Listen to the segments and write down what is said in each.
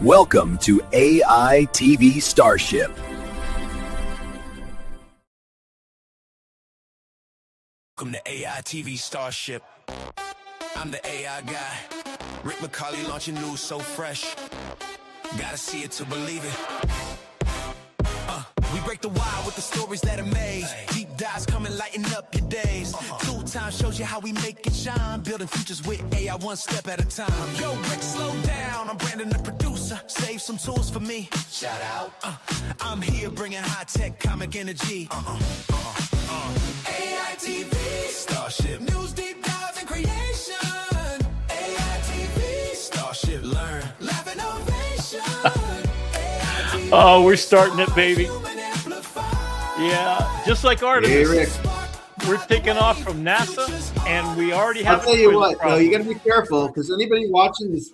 Welcome to AITV Starship. Welcome to AITV Starship. I'm the AI guy. Rick McCauley launching news so fresh. Gotta see it to believe it. We break the wire with the stories that amaze. Deep dives coming, lighten up your days. Tool Time shows you how we make it shine. Building futures with AI one step at a time. Yo, Rick, slow down. I'm Brandon, the producer. Save some tools for me. Shout out. I'm here bringing high-tech comic energy. AITV Starship. News deep dives and creation. AITV Starship. Learn. Live innovation. Oh, we're starting it, baby. Yeah, just like Artemis. Hey, Rick. We're taking off from NASA, and we already have. I'll tell you what, though, you got to be careful because anybody watching this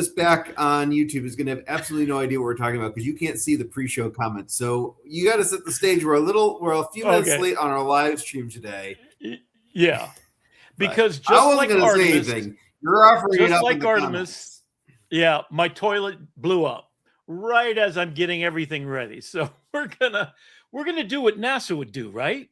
back on YouTube is going to have absolutely no idea what we're talking about because you can't see the pre-show comments. So you got to set the stage. We're a few minutes late on our live stream today. Yeah, because but just like Artemis, you're offering it up like in the Artemis. comments. Yeah, my toilet blew up right as I'm getting everything ready. So we're gonna do what NASA would do, right?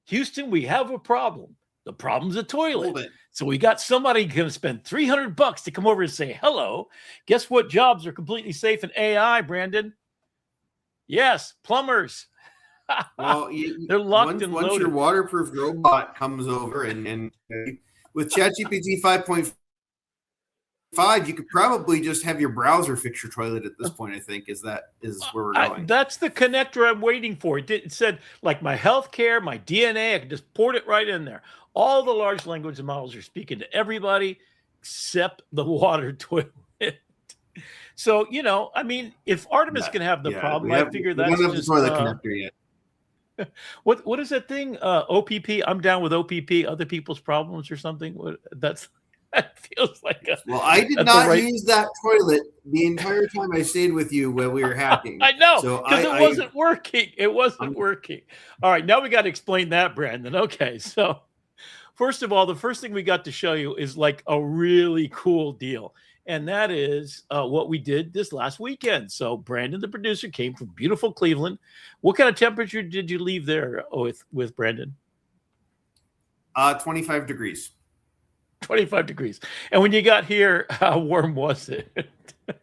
Houston, we have a problem. The problem's a toilet. So we got somebody going to spend $300 to come over and say hello. Guess what jobs are completely safe in AI, Brandon? Yes, plumbers. Well, they're locked and once loaded. your waterproof robot comes over and with ChatGPT 5.5, you could probably just have your browser fix your toilet at this point. I think is where we're going. That's the connector I'm waiting for. It said like my healthcare, my DNA. I can just port it right in there. All the large language models are speaking to everybody except the water toilet. So I mean, if Artemis can have the problem, I figure that's we don't have just the toilet connector yet. What is that thing? OPP. I'm down with OPP. Other people's problems or something. That feels like well, I did not use that toilet the entire time I stayed with you when we were hacking. I know, because it wasn't working. It wasn't working. All right, now we got to explain that, Brandon. Okay, so first of all, the first thing we got to show you is like a really cool deal, and that is what we did this last weekend. So Brandon, the producer, came from beautiful Cleveland. What kind of temperature did you leave there with Brandon? 25 degrees. 25 degrees. And when you got here, how warm was it? It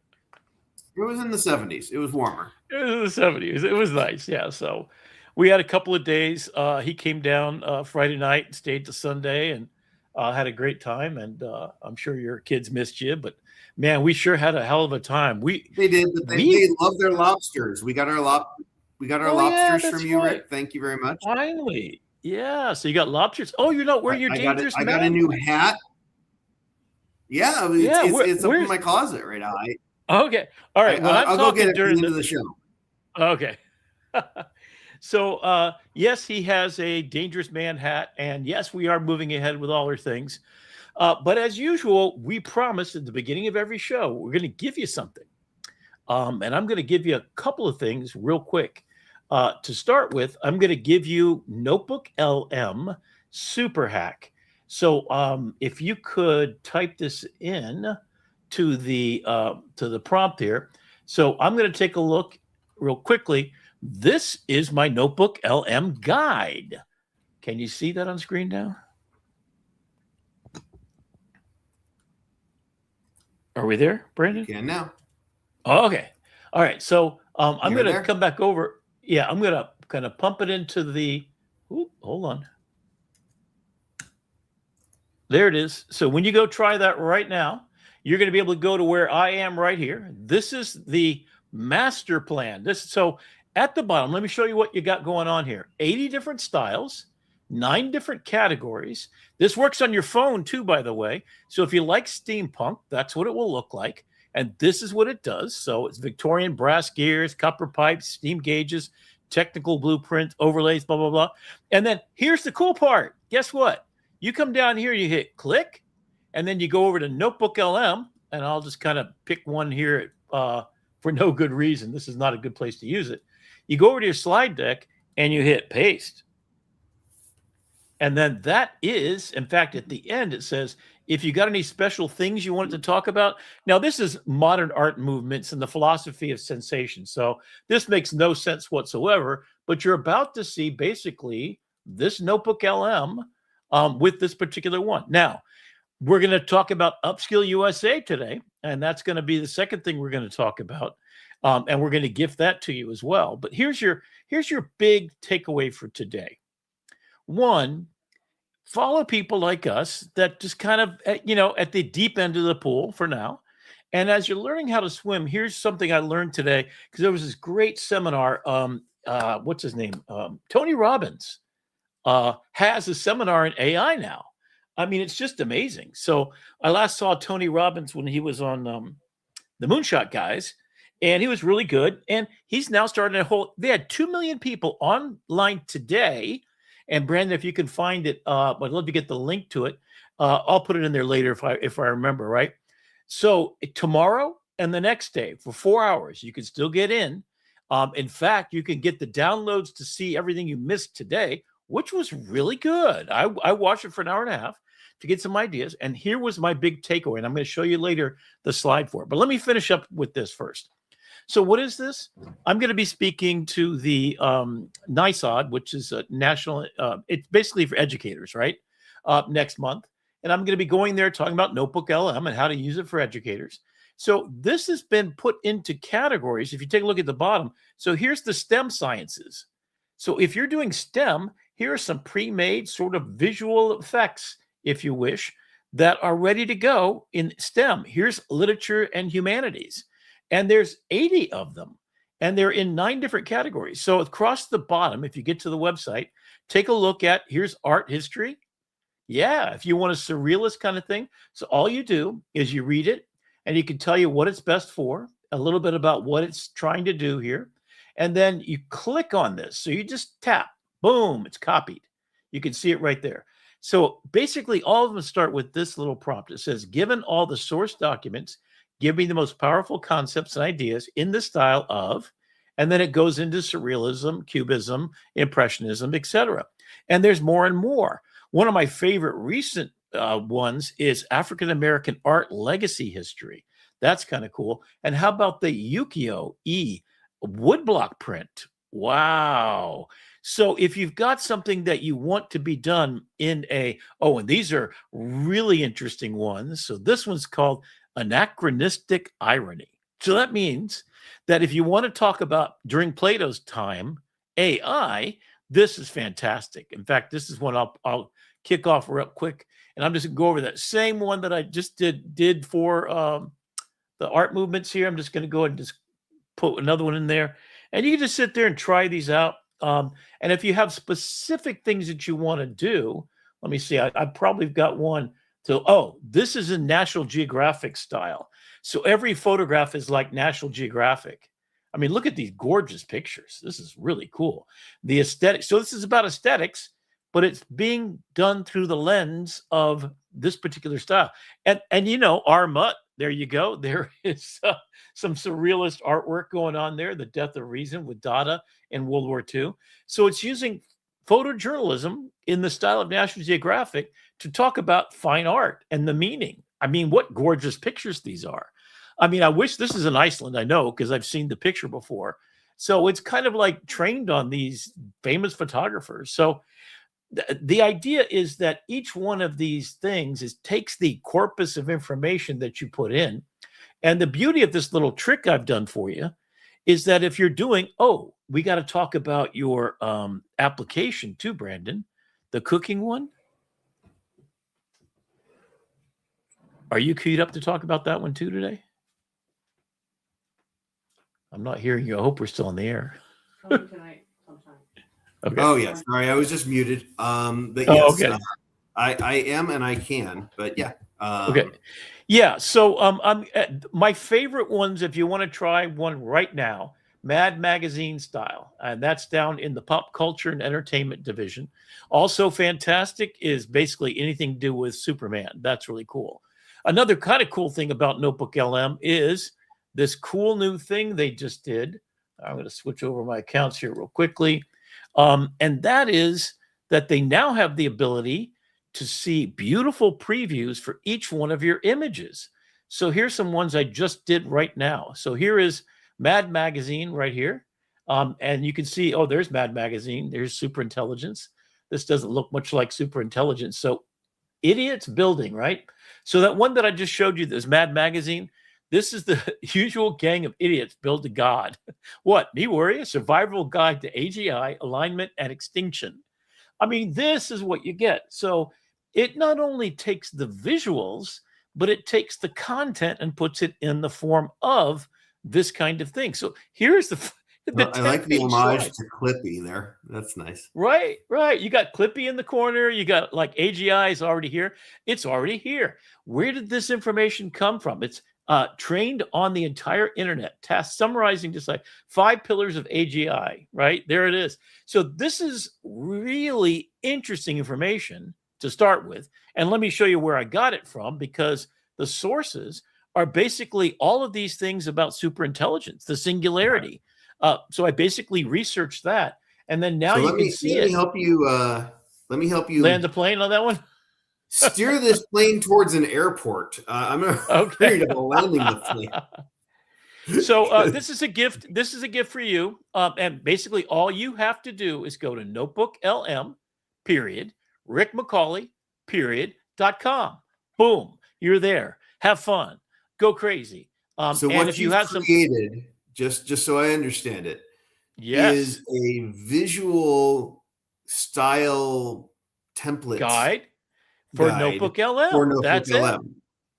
was in the 70s. It was warmer. It was in the 70s. It was nice. Yeah. So we had a couple of days. He came down Friday night and stayed to Sunday and had a great time. And I'm sure your kids missed you, but man, we sure had a hell of a time. They did, but they love their lobsters. We got our lobsters from you, Rick. Thank you very much. Finally. Yeah. So you got lobsters. Oh, you're not wearing your dangerous man. I got a new hat. Yeah, it's up in my closet right now. Okay. All right. I'll go get it at the end of the show. Okay. So, yes, he has a dangerous man hat. And yes, we are moving ahead with all our things. But as usual, we promised at the beginning of every show, we're going to give you something. And I'm going to give you a couple of things real quick. To start with, I'm going to give you Notebook LM Super Hack. So if you could type this in to the prompt here. So I'm going to take a look real quickly. This is my Notebook LM guide. Can you see that on screen now? Are we there, Brandon? Yeah, now. Oh, okay. All right. So I'm going to come back over. Yeah, I'm going to kind of pump it into the. Hold on. There it is. So when you go try that right now, you're going to be able to go to where I am right here. This is the master plan. So at the bottom, let me show you what you got going on here. 80 different styles, 9 different categories. This works on your phone too, by the way. So if you like steampunk, that's what it will look like. And this is what it does. So it's Victorian brass gears, copper pipes, steam gauges, technical blueprint, overlays, blah, blah, blah. And then here's the cool part. Guess what? You come down here, you hit click, and then you go over to Notebook LM, and I'll just kind of pick one here for no good reason. This is not a good place to use it. You go over to your slide deck, and you hit paste. And then that is, in fact, at the end, it says, if you got any special things you wanted to talk about. Now, this is modern art movements and the philosophy of sensation. So this makes no sense whatsoever, but you're about to see basically this notebook LM with this particular one. Now, we're going to talk about Upskill USA today, and that's going to be the second thing we're going to talk about. And we're going to gift that to you as well. But here's your big takeaway for today. One, follow people like us that just kind of, at the deep end of the pool for now. And as you're learning how to swim, here's something I learned today, because there was this great seminar. What's his name? Tony Robbins has a seminar in AI now. I mean, it's just amazing. So I last saw Tony Robbins when he was on the Moonshot Guys, and he was really good. And he's now starting they had 2 million people online today. And Brandon, if you can find it, I'd love to get the link to it. I'll put it in there later if I remember, right? So tomorrow and the next day for 4 hours, you can still get in. In fact, you can get the downloads to see everything you missed today, which was really good. I watched it for an hour and a half to get some ideas. And here was my big takeaway. And I'm going to show you later the slide for it. But let me finish up with this first. So what is this? I'm going to be speaking to the NISOD, which is a national, it's basically for educators, right? Next month. And I'm going to be going there talking about Notebook LM and how to use it for educators. So this has been put into categories. If you take a look at the bottom, so here's the STEM sciences. So if you're doing STEM, here are some pre-made sort of visual effects, if you wish, that are ready to go in STEM. Here's literature and humanities. And there's 80 of them, and they're in 9 different categories. So across the bottom, if you get to the website, take a look at, here's art history. Yeah, if you want a surrealist kind of thing. So all you do is you read it, and you can tell you what it's best for, a little bit about what it's trying to do here. And then you click on this. So you just tap, boom, it's copied. You can see it right there. So basically, all of them start with this little prompt. It says, given all the source documents, give me the most powerful concepts and ideas in the style of, and then it goes into surrealism, cubism, impressionism, etc. And there's more and more. One of my favorite recent ones is African American art legacy history. That's kind of cool. And how about the ukiyo-e woodblock print? Wow. So if you've got something that you want to be done in and these are really interesting ones. So this one's called anachronistic irony. So that means that if you want to talk about during Plato's time, AI, this is fantastic. In fact, this is one I'll kick off real quick. And I'm just going to go over that same one that I just did for the art movements here. I'm just going to go ahead and just put another one in there. And you can just sit there and try these out. And if you have specific things that you want to do, let me see. I probably got one. So, this is in National Geographic style. So every photograph is like National Geographic. I mean, look at these gorgeous pictures. This is really cool. The aesthetic. So this is about aesthetics, but it's being done through the lens of this particular style. And our mutt, there you go. There is some surrealist artwork going on there. The Death of Reason with Dada in World War II. So it's using photojournalism in the style of National Geographic to talk about fine art and the meaning. I mean, what gorgeous pictures these are. I mean, I wish this is in Iceland, I know, because I've seen the picture before. So it's kind of like trained on these famous photographers. So the idea is that each one of these things takes the corpus of information that you put in. And the beauty of this little trick I've done for you is that if you're doing, we got to talk about your application too, Brandon, the cooking one. Are you keyed up to talk about that one too today? I'm not hearing you. I hope we're still on the air. Tonight, sometime. Okay. Oh yeah, sorry, I was just muted. But yes, okay. I am and I can, but yeah. Okay. Yeah. So my favorite ones, if you want to try one right now, Mad Magazine style, and that's down in the pop culture and entertainment division. Also fantastic is basically anything to do with Superman. That's really cool. Another kind of cool thing about Notebook LM is this cool new thing they just did. I'm going to switch over my accounts here real quickly. And that is that they now have the ability to see beautiful previews for each one of your images. So here's some ones I just did right now. So here is Mad Magazine right here. And you can see, oh, there's Mad Magazine. There's Superintelligence. This doesn't look much like Superintelligence. So idiots building, right? So that one that I just showed you, this Mad Magazine, this is the usual gang of idiots build to God. What? Me worry? A survival guide to AGI, alignment, and extinction. I mean, this is what you get. So it not only takes the visuals, but it takes the content and puts it in the form of this kind of thing. So here's the I like the homage slide. to Clippy there. That's nice. Right. You got Clippy in the corner. You got like AGI is already here. It's already here. Where did this information come from? It's trained on the entire internet, task summarizing just like 5 pillars of AGI, right? There it is. So this is really interesting information to start with. And let me show you where I got it from, because the sources are basically all of these things about superintelligence, the singularity. So I basically researched that. And then now you can see it. Let me help you land the plane on that one. Steer this plane towards an airport. I'm afraid of landing the plane. So this is a gift. This is a gift for you. And basically all you have to do is go to notebooklm, rickmccauley.com. Boom. You're there. Have fun. Go crazy. So and what if you you've have created, just so I understand it, yes, is a visual style template guide for Notebook LM. For Notebook That's LM. it.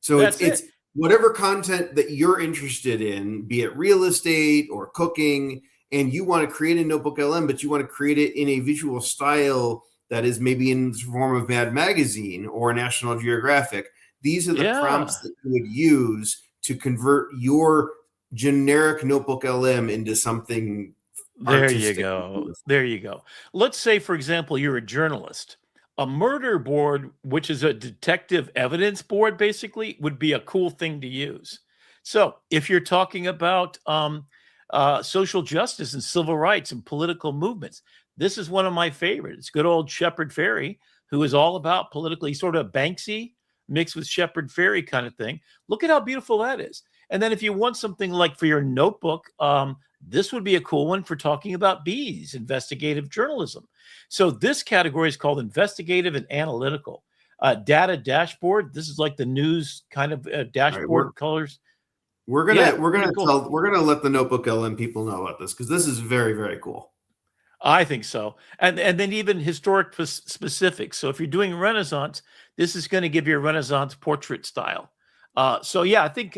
So That's it's whatever content that you're interested in, be it real estate or cooking, and you want to create a Notebook LM, but you want to create it in a visual style that is maybe in the form of Mad Magazine or National Geographic. These are the prompts that you would use to convert your generic Notebook LM into something artistic. There you go. Let's say, for example, you're a journalist. A murder board, which is a detective evidence board, basically, would be a cool thing to use. So if you're talking about social justice and civil rights and political movements, this is one of my favorites. Good old Shepard Fairey, who is all about politically sort of Banksy mixed with Shepard Fairey kind of thing. Look at how beautiful that is. And then if you want something like for your notebook, this would be a cool one for talking about bees, investigative journalism. So this category is called investigative and analytical. Data dashboard. This is like the news kind of dashboard colors. We're gonna let the Notebook LM people know about this, because this is very, very cool. I think so. And then even historic specifics. So if you're doing Renaissance, this is going to give you a Renaissance portrait style. So yeah, I think,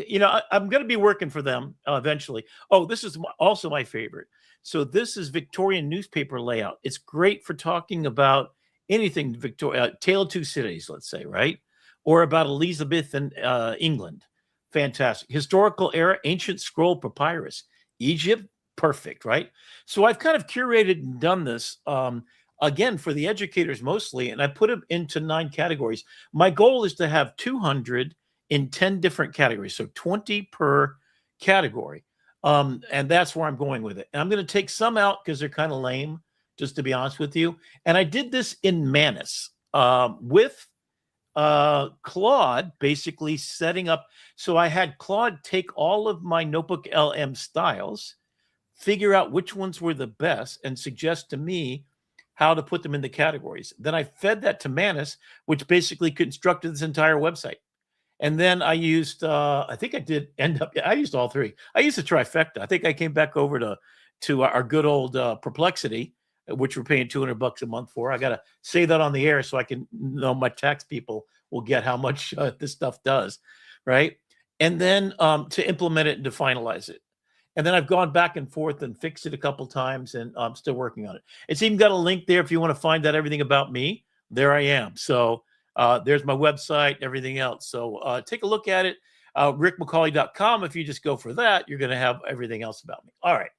I'm going to be working for them eventually. Oh, this is also my favorite. So this is Victorian newspaper layout. It's great for talking about anything Victoria, Tale of Two Cities, let's say, right? Or about Elizabeth and England. Fantastic. Historical era, ancient scroll papyrus. Egypt, perfect, right? So I've kind of curated and done this, again, for the educators mostly, and I put them into 9 categories. My goal is to have 200 in 10 different categories, so 20 per category. And that's where I'm going with it. And I'm going to take some out because they're kind of lame, just to be honest with you. And I did this in Manus with Claude basically setting up. So I had Claude take all of my Notebook LM styles, figure out which ones were the best, and suggest to me how to put them in the categories. Then I fed that to Manus, which basically constructed this entire website. And then I used, I think I did end up, I used all 3. I used a trifecta. I think I came back over to our good old Perplexity, which we're paying $200 a month for. I got to say that on the air so I can know my tax people will get how much this stuff does, right? And then to implement it and to finalize it. And then I've gone back and forth and fixed it a couple times, and I'm still working on it. It's even got a link there if you want to find out everything about me. There I am. So there's my website, everything else. So take a look at it. rickmccauley.com. If you just go for that, you're going to have everything else about me. All right.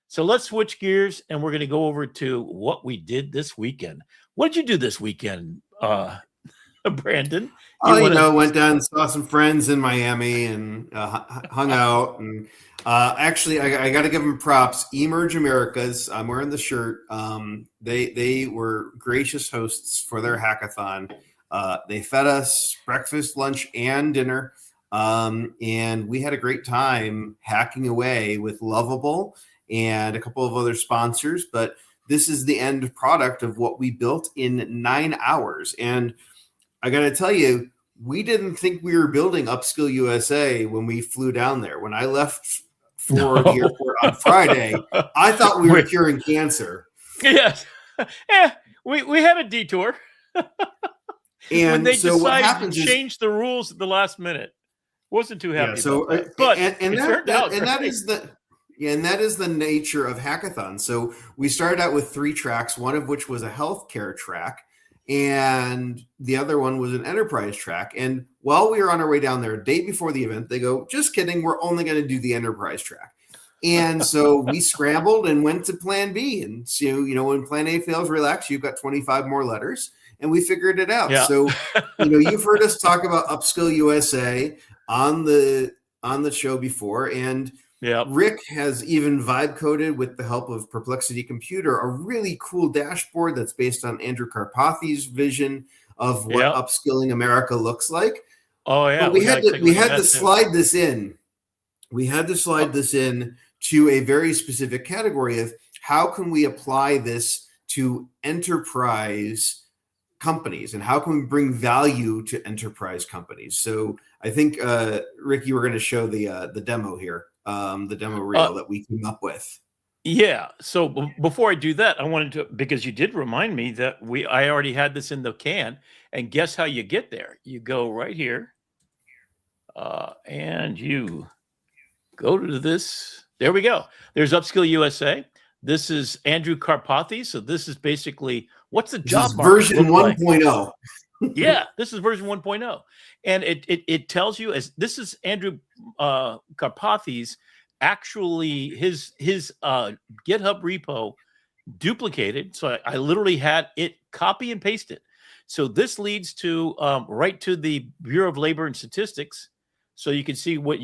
So let's switch gears, and we're going to go over to what we did this weekend. What did you do this weekend, Brandon? Went down and saw some friends in Miami and hung out. And actually, I got to give them props. Emerge Americas, I'm wearing the shirt. They were gracious hosts for their hackathon. They fed us breakfast, lunch, and dinner. And we had a great time hacking away with Lovable and a couple of other sponsors. But this is the end product of what we built in 9 hours. And I got to tell you, we didn't think we were building Upskill USA when we flew down there. When I left for the airport on Friday, I thought we were curing cancer. Yes. Yeah, we had a detour. And when they so what decided happens to change the rules at the last minute, wasn't too happy. Yeah, so about that. But that is the nature of hackathons. So we started out with 3 tracks, one of which was a healthcare track, and the other one was an enterprise track. And while we were on our way down there, a day before the event, they go, "Just kidding, we're only going to do the enterprise track." And so we scrambled and went to plan B. And so, when plan A fails, relax, you've got 25 more letters. And we figured it out. Yeah. So, you've heard us talk about Upskill USA on the show before. And Rick has even vibe coded, with the help of Perplexity Computer, a really cool dashboard that's based on Andrew Karpathy's vision of what upskilling America looks like. Oh yeah. But we had to slide this in. We had to slide this in to a very specific category of how can we apply this to enterprise companies, and how can we bring value to enterprise companies? So I think, Rick, you were going to show the demo here, the demo reel that we came up with. Yeah. So before I do that, I wanted to, because you did remind me that I already had this in the can, and guess how you get there? You go right here, and you go to this. There we go. There's Upskill USA. This is Andrew Karpathy. So this is basically, what's the job market version 1.0. Yeah, this is version 1.0. And it tells you, as this is Andrew Karpathy's, actually his GitHub repo duplicated. So I literally had it copy and paste it. So this leads to right to the Bureau of Labor and Statistics. So you can see what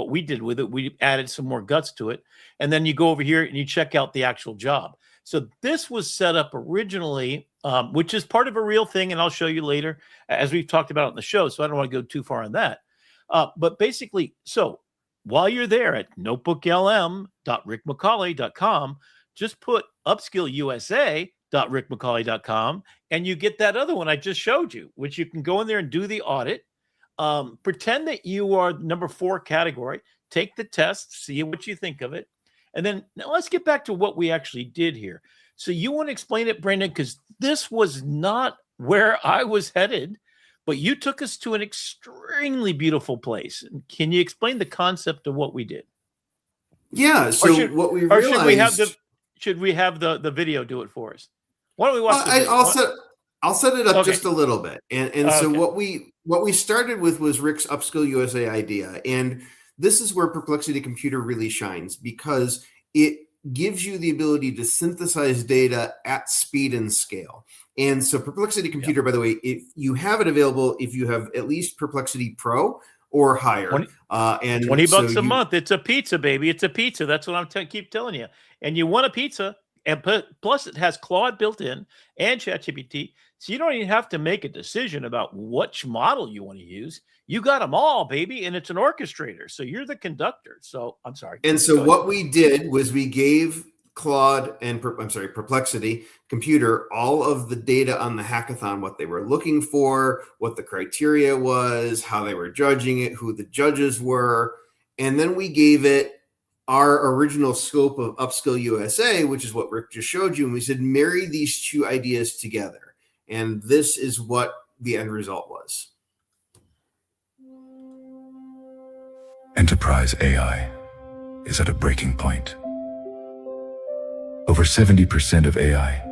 we did with it. We added some more guts to it. And then you go over here and you check out the actual job. So this was set up originally, which is part of a real thing, and I'll show you later, as we've talked about on the show. So I don't want to go too far on that. But basically, so while you're there at notebooklm.rickmccauley.com, just put upskillusa.rickmccauley.com, and you get that other one I just showed you, which you can go in there and do the audit. Pretend that you are number 4 category, take the test, see what you think of it. And then now let's get back to what we actually did here. So you want to explain it, Brandon, because this was not where I was headed, but you took us to an extremely beautiful place. Can you explain the concept of what we did? Yeah. So what we realized, should we have the video do it for us? Why don't we watch I'll set it up just a little bit. And so what we started with was Rick's Upskill USA idea. And this is where Perplexity Computer really shines, because it gives you the ability to synthesize data at speed and scale. And so Perplexity Computer, by the way, if you have it available, if you have at least Perplexity Pro or higher, and $20 a month, it's a pizza, baby. It's a pizza. That's what I'm keep telling you. And you want a pizza, and plus it has Claude built in and ChatGPT, so you don't even have to make a decision about which model you want to use. You got them all, baby, and it's an orchestrator. So you're the conductor. So I'm sorry. And so what we did was we gave Claude and Perplexity Computer all of the data on the hackathon, what they were looking for, what the criteria was, how they were judging it, who the judges were. And then we gave it our original scope of Upskill USA, which is what Rick just showed you. And we said, marry these 2 ideas together. And this is what the end result was. Enterprise AI is at a breaking point. Over 70% of AI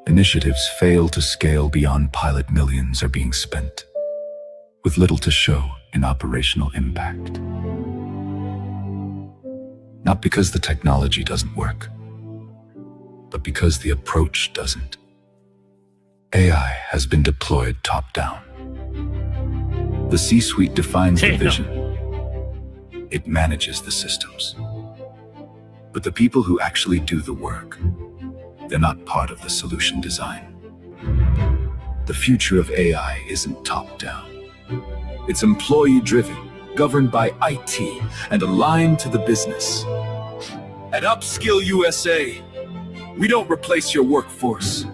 initiatives fail to scale beyond pilot. Millions are being spent, with little to show in operational impact. Not because the technology doesn't work, but because the approach doesn't. AI has been deployed top-down. The C-suite defines the vision. It manages the systems. But the people who actually do the work, they're not part of the solution design. The future of AI isn't top-down. It's employee-driven, governed by IT, and aligned to the business. At Upskill USA, we don't replace your workforce.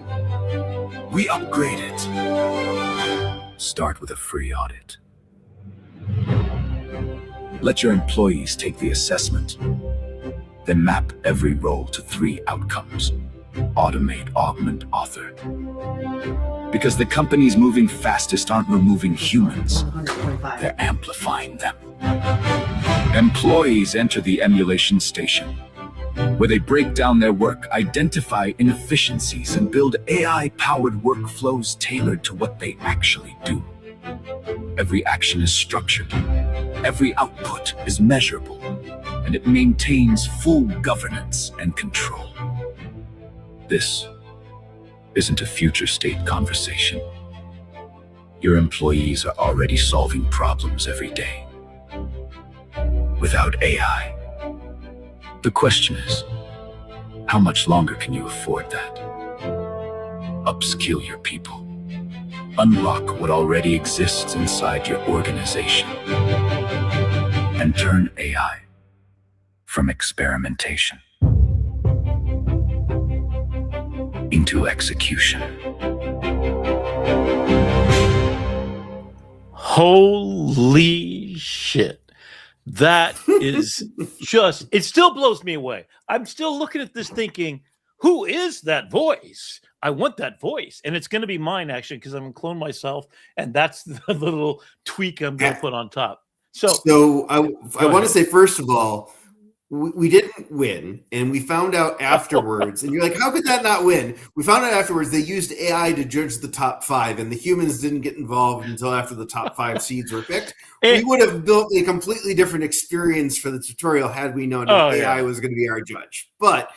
We upgrade it. Start with a free audit. Let your employees take the assessment. Then map every role to 3 outcomes. Automate, augment, author. Because the companies moving fastest aren't removing humans. They're amplifying them. Employees enter the emulation station, where they break down their work, identify inefficiencies, and build AI-powered workflows tailored to what they actually do. Every action is structured. Every output is measurable, and it maintains full governance and control. This isn't a future state conversation. Your employees are already solving problems every day. Without AI, the question is, how much longer can you afford that? Upskill your people. Unlock what already exists inside your organization. And turn AI from experimentation into execution. Holy shit. That is just, it still blows me away. I'm still looking at this thinking, who is that voice? I want that voice. And it's going to be mine, actually, because I'm going to clone myself. And that's the little tweak I'm going to put on top. So I want to say, first of all, we didn't win, and we found out afterwards, and you're like, how could that not win? We found out afterwards they used AI to judge the top 5, and the humans didn't get involved until after the top 5 seeds were picked. We would have built a completely different experience for the tutorial had we known AI was going to be our judge. But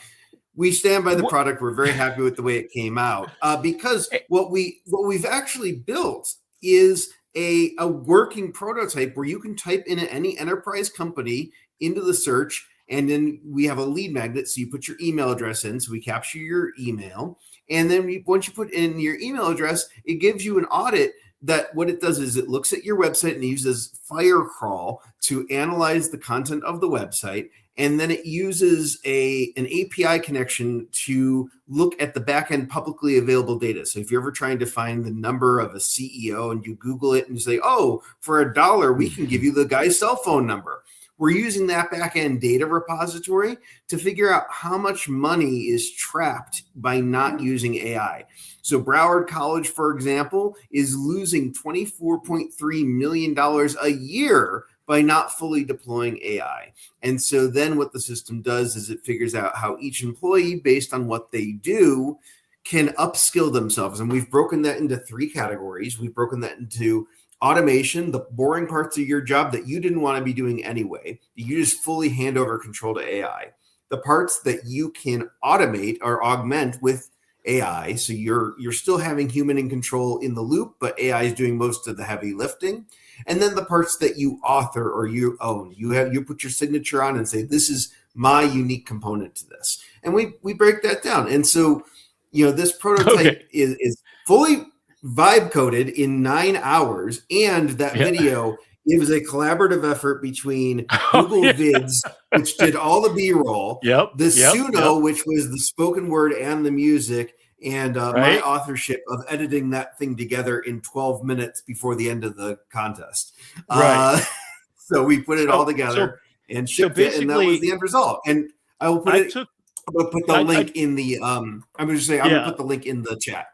we stand by the product. We're very happy with the way it came out, because what we've actually built is a working prototype where you can type in any enterprise company into the search. And then we have a lead magnet. So you put your email address in. So we capture your email. And then once you put in your email address, it gives you an audit that what it does is it looks at your website and uses Firecrawl to analyze the content of the website. And then it uses an API connection to look at the backend publicly available data. So if you're ever trying to find the number of a CEO and you Google it and you say, oh, for $1, we can give you the guy's cell phone number. We're using that back-end data repository to figure out how much money is trapped by not using AI. So Broward College, for example, is losing $24.3 million a year by not fully deploying AI. And so then what the system does is it figures out how each employee, based on what they do, can upskill themselves. And we've broken that into 3 categories. We've broken that into automation, the boring parts of your job that you didn't want to be doing anyway. You just fully hand over control to AI. The parts that you can automate or augment with AI. So you're still having human in control in the loop, but AI is doing most of the heavy lifting. And then the parts that you author or you own, you put your signature on and say, this is my unique component to this. And we break that down. And so, this prototype is fully vibe coded in 9 hours, and that video, it was a collaborative effort between Google Vids, which did all the B-roll, the Suno, which was the spoken word and the music, and my authorship of editing that thing together in 12 minutes before the end of the contest. So we put it all together and shipped it, and that was the end result. And I will put the link in the I'm going to put the link in the chat.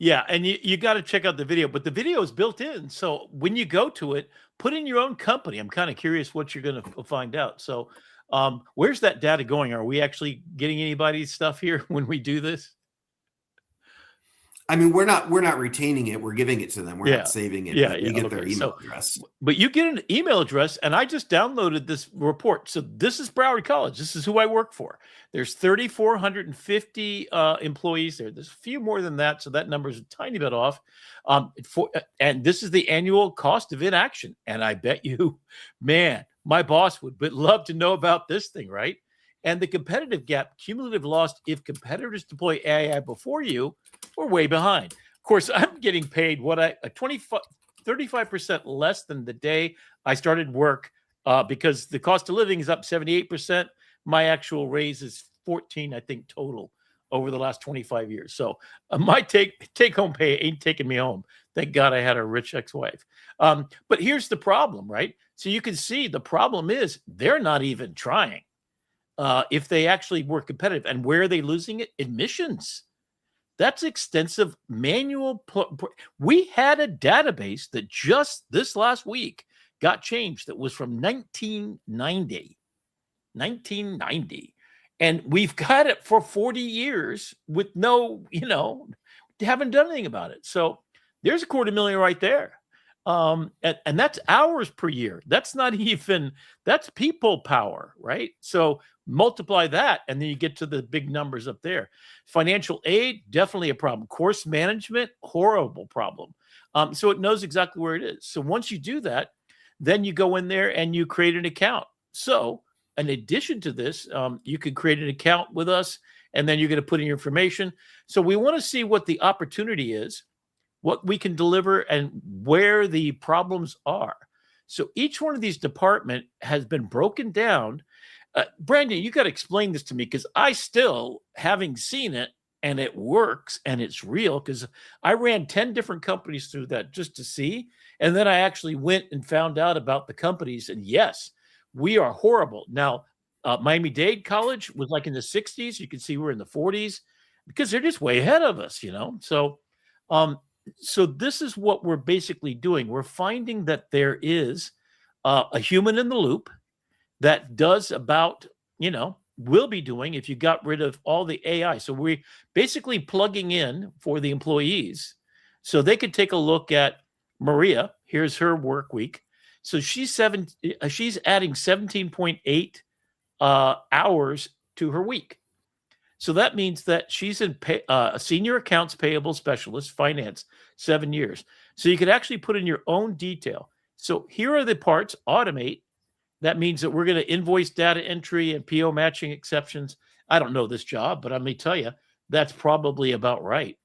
Yeah, and you got to check out the video, but the video is built in. So when you go to it, put in your own company. I'm kind of curious what you're going to find out. So where's that data going? Are we actually getting anybody's stuff here when we do this? I mean, we're not retaining it. We're giving it to them. We're not saving it. We get their email address. But you get an email address, and I just downloaded this report. So this is Broward College. This is who I work for. There's 3,450 employees there. There's a few more than that, so that number is a tiny bit off. And this is the annual cost of inaction. And I bet you, man, my boss would love to know about this thing, right? And the competitive gap, cumulative loss, if competitors deploy AI before you, we're way behind. Of course, I'm I'm getting paid what I 35% less than the day I started work because the cost of living is up 78%. My actual raise is 14, I think, total over the last 25 years. So my take home pay ain't taking me home. Thank God I had a rich ex-wife. But here's the problem, right? So you can see the problem is they're not even trying. If they actually were competitive, and where are they losing it? Admissions. That's extensive manual. We had a database that just this last week got changed that was from 1990. And we've got it for 40 years with no, haven't done anything about it. So there's $250,000 right there. And that's hours per year. That's not even, that's people power, right? So multiply that, and then you get to the big numbers up there. Financial aid, definitely a problem. Course management, horrible problem. So it knows exactly where it is. So once you do that, then you go in there and you create an account. So in addition to this, you could create an account with us, and then you're going to put in your information. So we want to see what the opportunity is, what we can deliver, and where the problems are. So each one of these departments has been broken down. Brandon, you got to explain this to me, because I still, having seen it, and it works, and it's real, because I ran 10 different companies through that just to see. And then I actually went and found out about the companies. And yes, we are horrible. Now, Miami-Dade College was like in the 60s. You can see we're in the 40s because they're just way ahead of us, So, so this is what we're basically doing. We're finding that there is a human in the loop that does about, will be doing if you got rid of all the AI. So we're basically plugging in for the employees so they could take a look at Maria. Here's her work week. So she's adding 17.8 hours to her week. So that means that she's a senior accounts payable specialist, finance, 7 years. So you could actually put in your own detail. So here are the parts: automate. That means that we're going to invoice data entry and PO matching exceptions. I don't know this job, but I may tell you that's probably about right.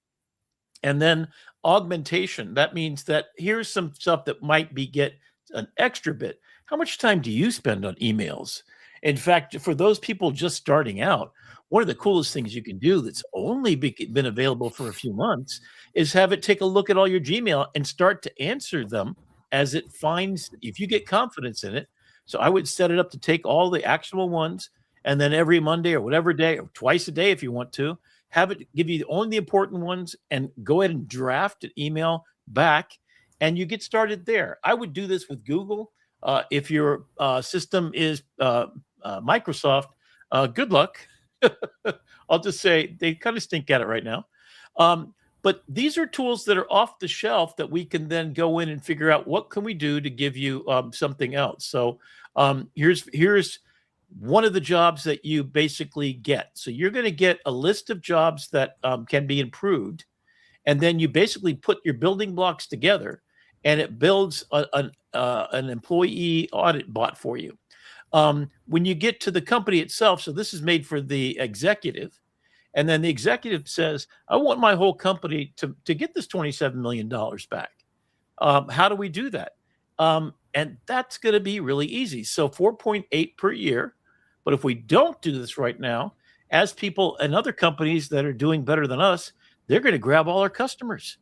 And then augmentation. That means that here's some stuff that might get an extra bit. How much time do you spend on emails? In fact, for those people just starting out, one of the coolest things you can do that's only been available for a few months is have it take a look at all your Gmail and start to answer them as it finds, if you get confidence in it. So I would set it up to take all the actionable ones, and then every Monday or whatever day, or twice a day if you want to, have it give you only the important ones, and go ahead and draft an email back, and you get started there. I would do this with Google. If your system is Microsoft, good luck. I'll just say they kind of stink at it right now. But these are tools that are off the shelf that we can then go in and figure out what can we do to give you something else. So here's one of the jobs that you basically get. So you're going to get a list of jobs that can be improved, and then you basically put your building blocks together, and it builds an employee audit bot for you. When you get to the company itself, so this is made for the executive, and then the executive says, I want my whole company to get this $27 million back. How do we do that? And that's going to be really easy. So 4.8 per year. But if we don't do this right now, as people and other companies that are doing better than us, they're going to grab all our customers.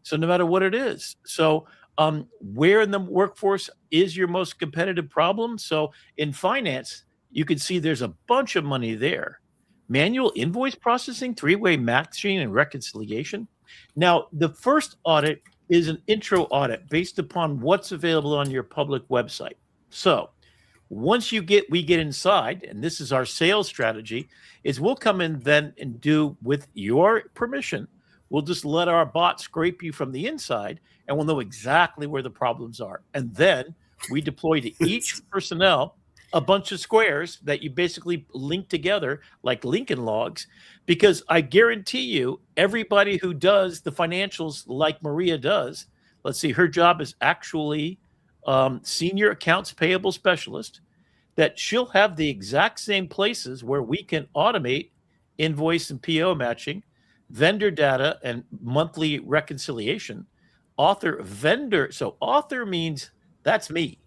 So no matter what it is. So where in the workforce is your most competitive problem? So in finance, you can see there's a bunch of money there. Manual invoice processing, three-way matching and reconciliation. Now, the first audit is an intro audit based upon what's available on your public website. So once we get inside, and this is our sales strategy, is we'll come in then and do, with your permission, we'll just let our bot scrape you from the inside, and we'll know exactly where the problems are. And then we deploy to each personnel a bunch of squares that you basically link together like Lincoln logs, because I guarantee you everybody who does the financials like Maria does, let's see, her job is actually senior accounts payable specialist, that she'll have the exact same places where we can automate invoice and PO matching. vendor data and monthly reconciliation, author, vendor. So author means that's me.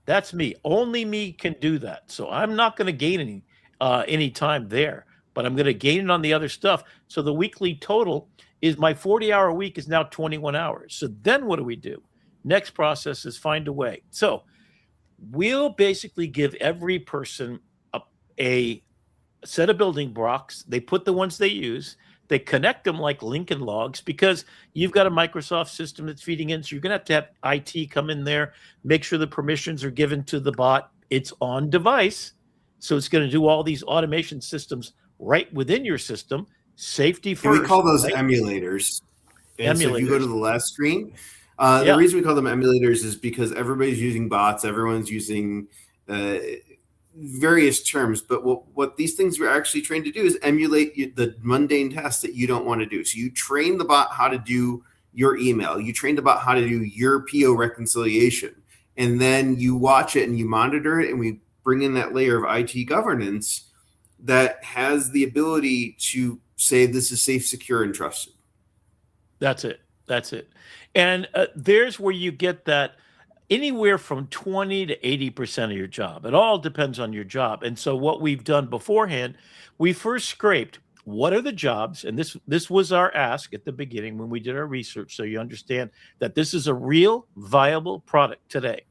That's me. Only me can do that. So I'm not going to gain any time there, but I'm going to gain it on the other stuff. So the weekly total is my 40-hour week is now 21 hours. So then what do we do? Next process is find a way. So we'll basically give every person a set of building blocks. They put the ones they use. They connect them like Lincoln Logs because you've got a Microsoft system that's feeding in. So you're going to have IT come in there, make sure the permissions are given to the bot. It's on device. So it's going to do all these automation systems right within your system. Safety first. And we call those right? emulators. And so if you go to the last screen, Yeah. the reason we call them emulators is because everybody's using bots. Everyone's using various terms, but what these things are actually trained to do is emulate the mundane tasks that you don't want to do. So you train the bot how to do your email, you train the bot how to do your PO reconciliation, and then you watch it and you monitor it, and we bring in that layer of IT governance that has the ability to say this is safe, secure, and trusted. That's it. And there's where you get that anywhere from 20 to 80% of your job. It all depends on your job. And so what we've done beforehand, we first scraped what are the jobs, and this was our ask at the beginning when we did our research, so you understand that this is a real viable product today.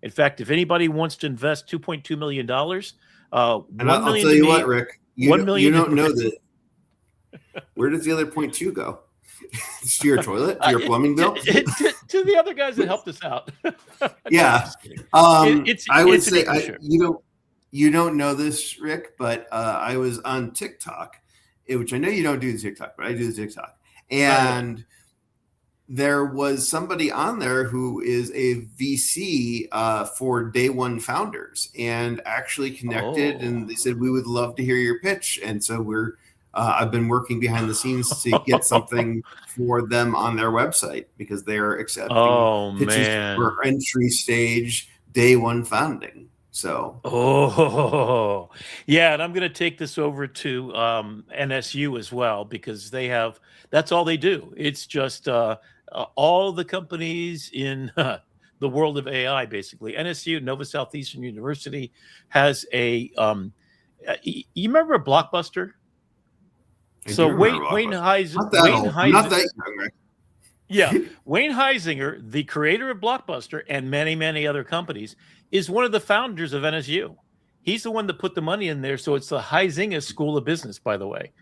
In fact, if anybody wants to invest $2.2 million, and I'll tell you what, Rick, you don't know that. Where does the other 0.2 go? To your toilet, to your plumbing bill, to the other guys that helped us out. Yeah, I would say you don't know this, Rick, but I was on TikTok, which I know you don't do the TikTok, but I do the TikTok, and there was somebody on there who is a VC for Day One founders, and actually connected, and they said we would love to hear your pitch, and so I've been working behind the scenes to get something for them on their website because they're accepting pitches for entry stage Day One founding. So, yeah, and I'm going to take this over to NSU as well because that's all they do. It's just all the companies in the world of AI, basically. NSU, Nova Southeastern University, has a. You remember Blockbuster? So Wayne Heisinger, not that young, right? Yeah, Wayne Heisinger, the creator of Blockbuster and many, many other companies, is one of the founders of NSU. He's the one that put the money in there. So it's the Heisinger School of Business, by the way.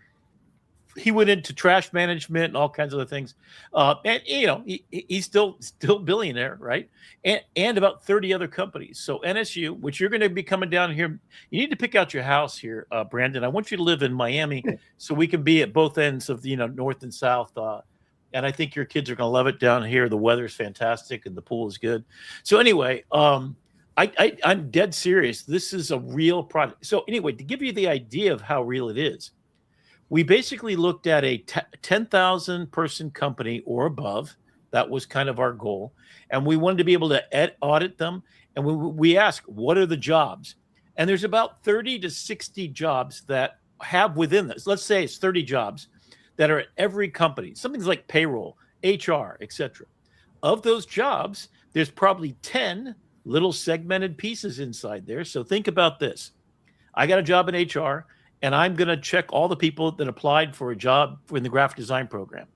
He went into trash management and all kinds of other things. And, he's still billionaire, right? And about 30 other companies. So NSU, which you're going to be coming down here, you need to pick out your house here, Brandon. I want you to live in Miami so we can be at both ends of, north and south. And I think your kids are going to love it down here. The weather's fantastic and the pool is good. So anyway, I'm dead serious. This is a real product. So anyway, to give you the idea of how real it is, we basically looked at a 10,000 person company or above. That was kind of our goal. And we wanted to be able to audit them. And we asked, what are the jobs? And there's about 30 to 60 jobs that have within this. Let's say it's 30 jobs that are at every company. Something like payroll, HR, etc. Of those jobs, there's probably 10 little segmented pieces inside there. So think about this. I got a job in HR. And I'm going to check all the people that applied for a job in the graphic design program.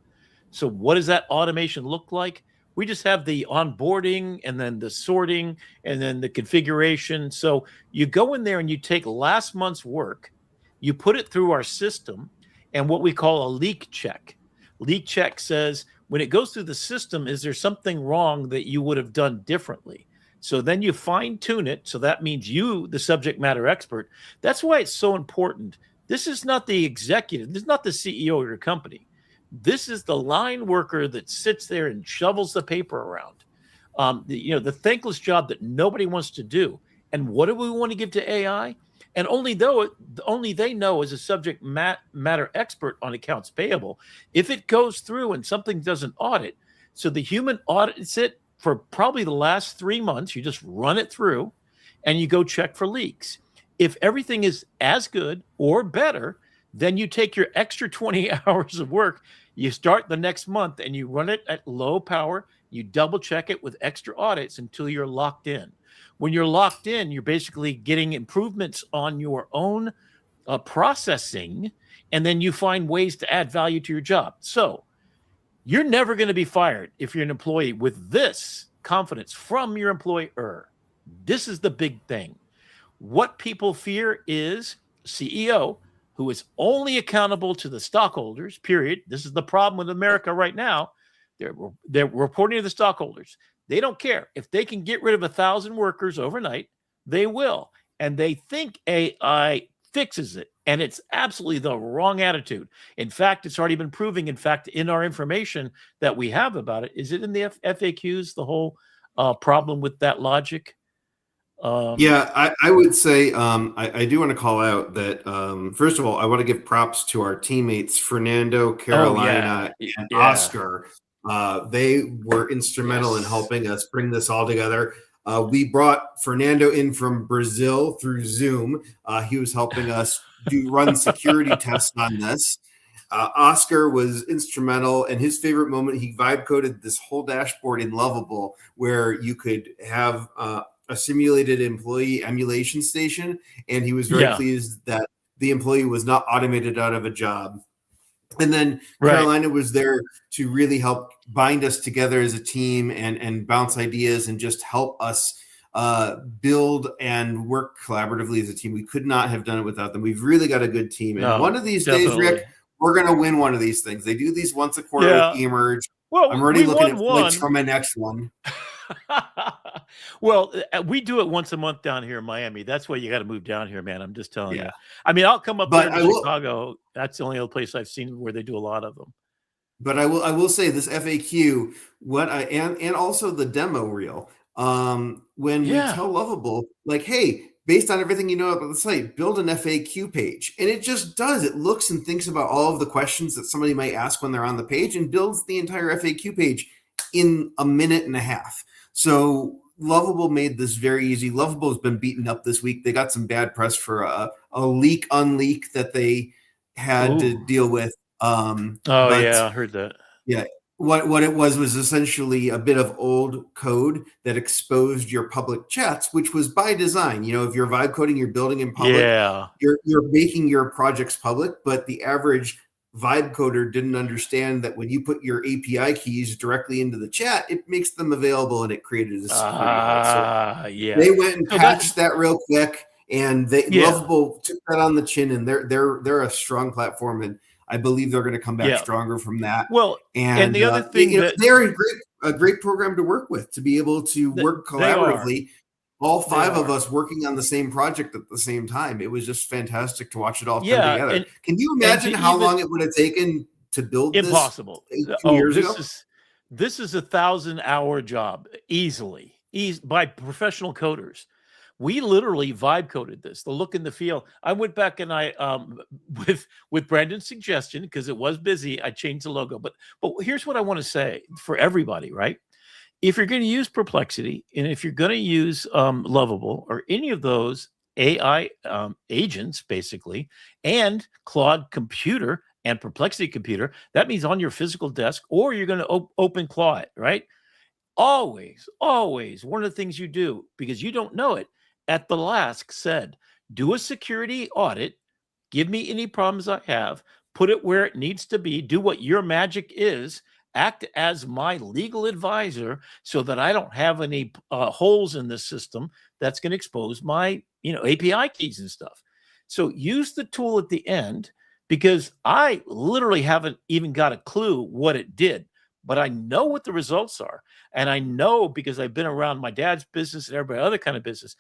So what does that automation look like? We just have the onboarding and then the sorting and then the configuration. So you go in there and you take last month's work, you put it through our system and what we call a leak check. Leak check says when it goes through the system, is there something wrong that you would have done differently? So then you fine tune it. So that means you, the subject matter expert. That's why it's so important. This is not the executive. This is not the CEO of your company. This is the line worker that sits there and shovels the paper around. The thankless job that nobody wants to do. And what do we want to give to AI? And only they know as a subject matter expert on accounts payable, if it goes through and something doesn't audit. So the human audits it. For probably the last 3 months, you just run it through and you go check for leaks. If everything is as good or better, Then you take your extra 20 hours of work, you start the next month and you run it at low power. You double check it with extra audits until you're locked in. When you're locked in, you're basically getting improvements on your own processing, and then you find ways to add value to your job. So you're never going to be fired if you're an employee with this confidence from your employer. This is the big thing. What people fear is CEO who is only accountable to the stockholders, period. This is the problem with America right now. They're reporting to the stockholders. They don't care. If they can get rid of 1,000 workers overnight, they will. And they think AI fixes it. And it's absolutely the wrong attitude. In fact, it's already been proving, in fact, in our information that we have about it. Is it in the FAQs, the whole problem with that logic? I would say I do want to call out that first of all, I want to give props to our teammates Fernando, Carolina, and Oscar. They were instrumental in helping us bring this all together. We brought Fernando in from Brazil through Zoom. He was helping us run security tests on this. Oscar was instrumental, and his favorite moment, he vibe coded this whole dashboard in Lovable where you could have a simulated employee emulation station, and he was very pleased that the employee was not automated out of a job. And then Carolina was there to really help bind us together as a team and bounce ideas and just help us build and work collaboratively as a team. We could not have done it without them. We've really got a good team. And one of these days, Rick, we're going to win one of these things. They do these once a quarter with eMerge. Well, I'm already looking at flights for my next one. Well, we do it once a month down here in Miami. That's why you got to move down here, man. I'm just telling you. I mean, I'll come up there to Chicago. That's the only other place I've seen where they do a lot of them. But I will say this FAQ, and also the demo reel. When we tell Lovable, like, hey, based on everything you know about the site, build an FAQ page. And it just does. It looks and thinks about all of the questions that somebody might ask when they're on the page and builds the entire FAQ page in a minute and a half. So Lovable made this very easy. Lovable has been beaten up this week. They got some bad press for a unleak that they had to deal with. I heard that. Yeah. What it was essentially a bit of old code that exposed your public chats, which was by design. You know, if you're vibe coding, you're building in public, you're making your projects public, but the average vibe coder didn't understand that when you put your API keys directly into the chat, it makes them available, and it created a security hole. They went and patched that real quick, and Lovable took that on the chin, and they're a strong platform, and I believe they're going to come back stronger from that. Well, and the other thing they're a great program to work with, to be able to work collaboratively. All five of us working on the same project at the same time. It was just fantastic to watch it all come together. Can you imagine how long it would have taken to build this? Impossible. 2 years ago? This is a 1,000-hour job easily by professional coders. We literally vibe coded this, the look and the feel. I went back and I, with Brandon's suggestion, because it was busy, I changed the logo. But here's what I want to say for everybody, right? If you're going to use Perplexity, and if you're going to use Lovable or any of those AI agents, basically, and Claude Computer and Perplexity Computer, that means on your physical desk, or you're going to open Claude, right? Always, one of the things you do, because you don't know it, at the last said, do a security audit, give me any problems I have, put it where it needs to be, do what your magic is, act as my legal advisor so that I don't have any holes in the system that's going to expose my API keys and stuff. So use the tool at the end, because I literally haven't even got a clue what it did, but I know what the results are. And I know because I've been around my dad's business and every other kind of business.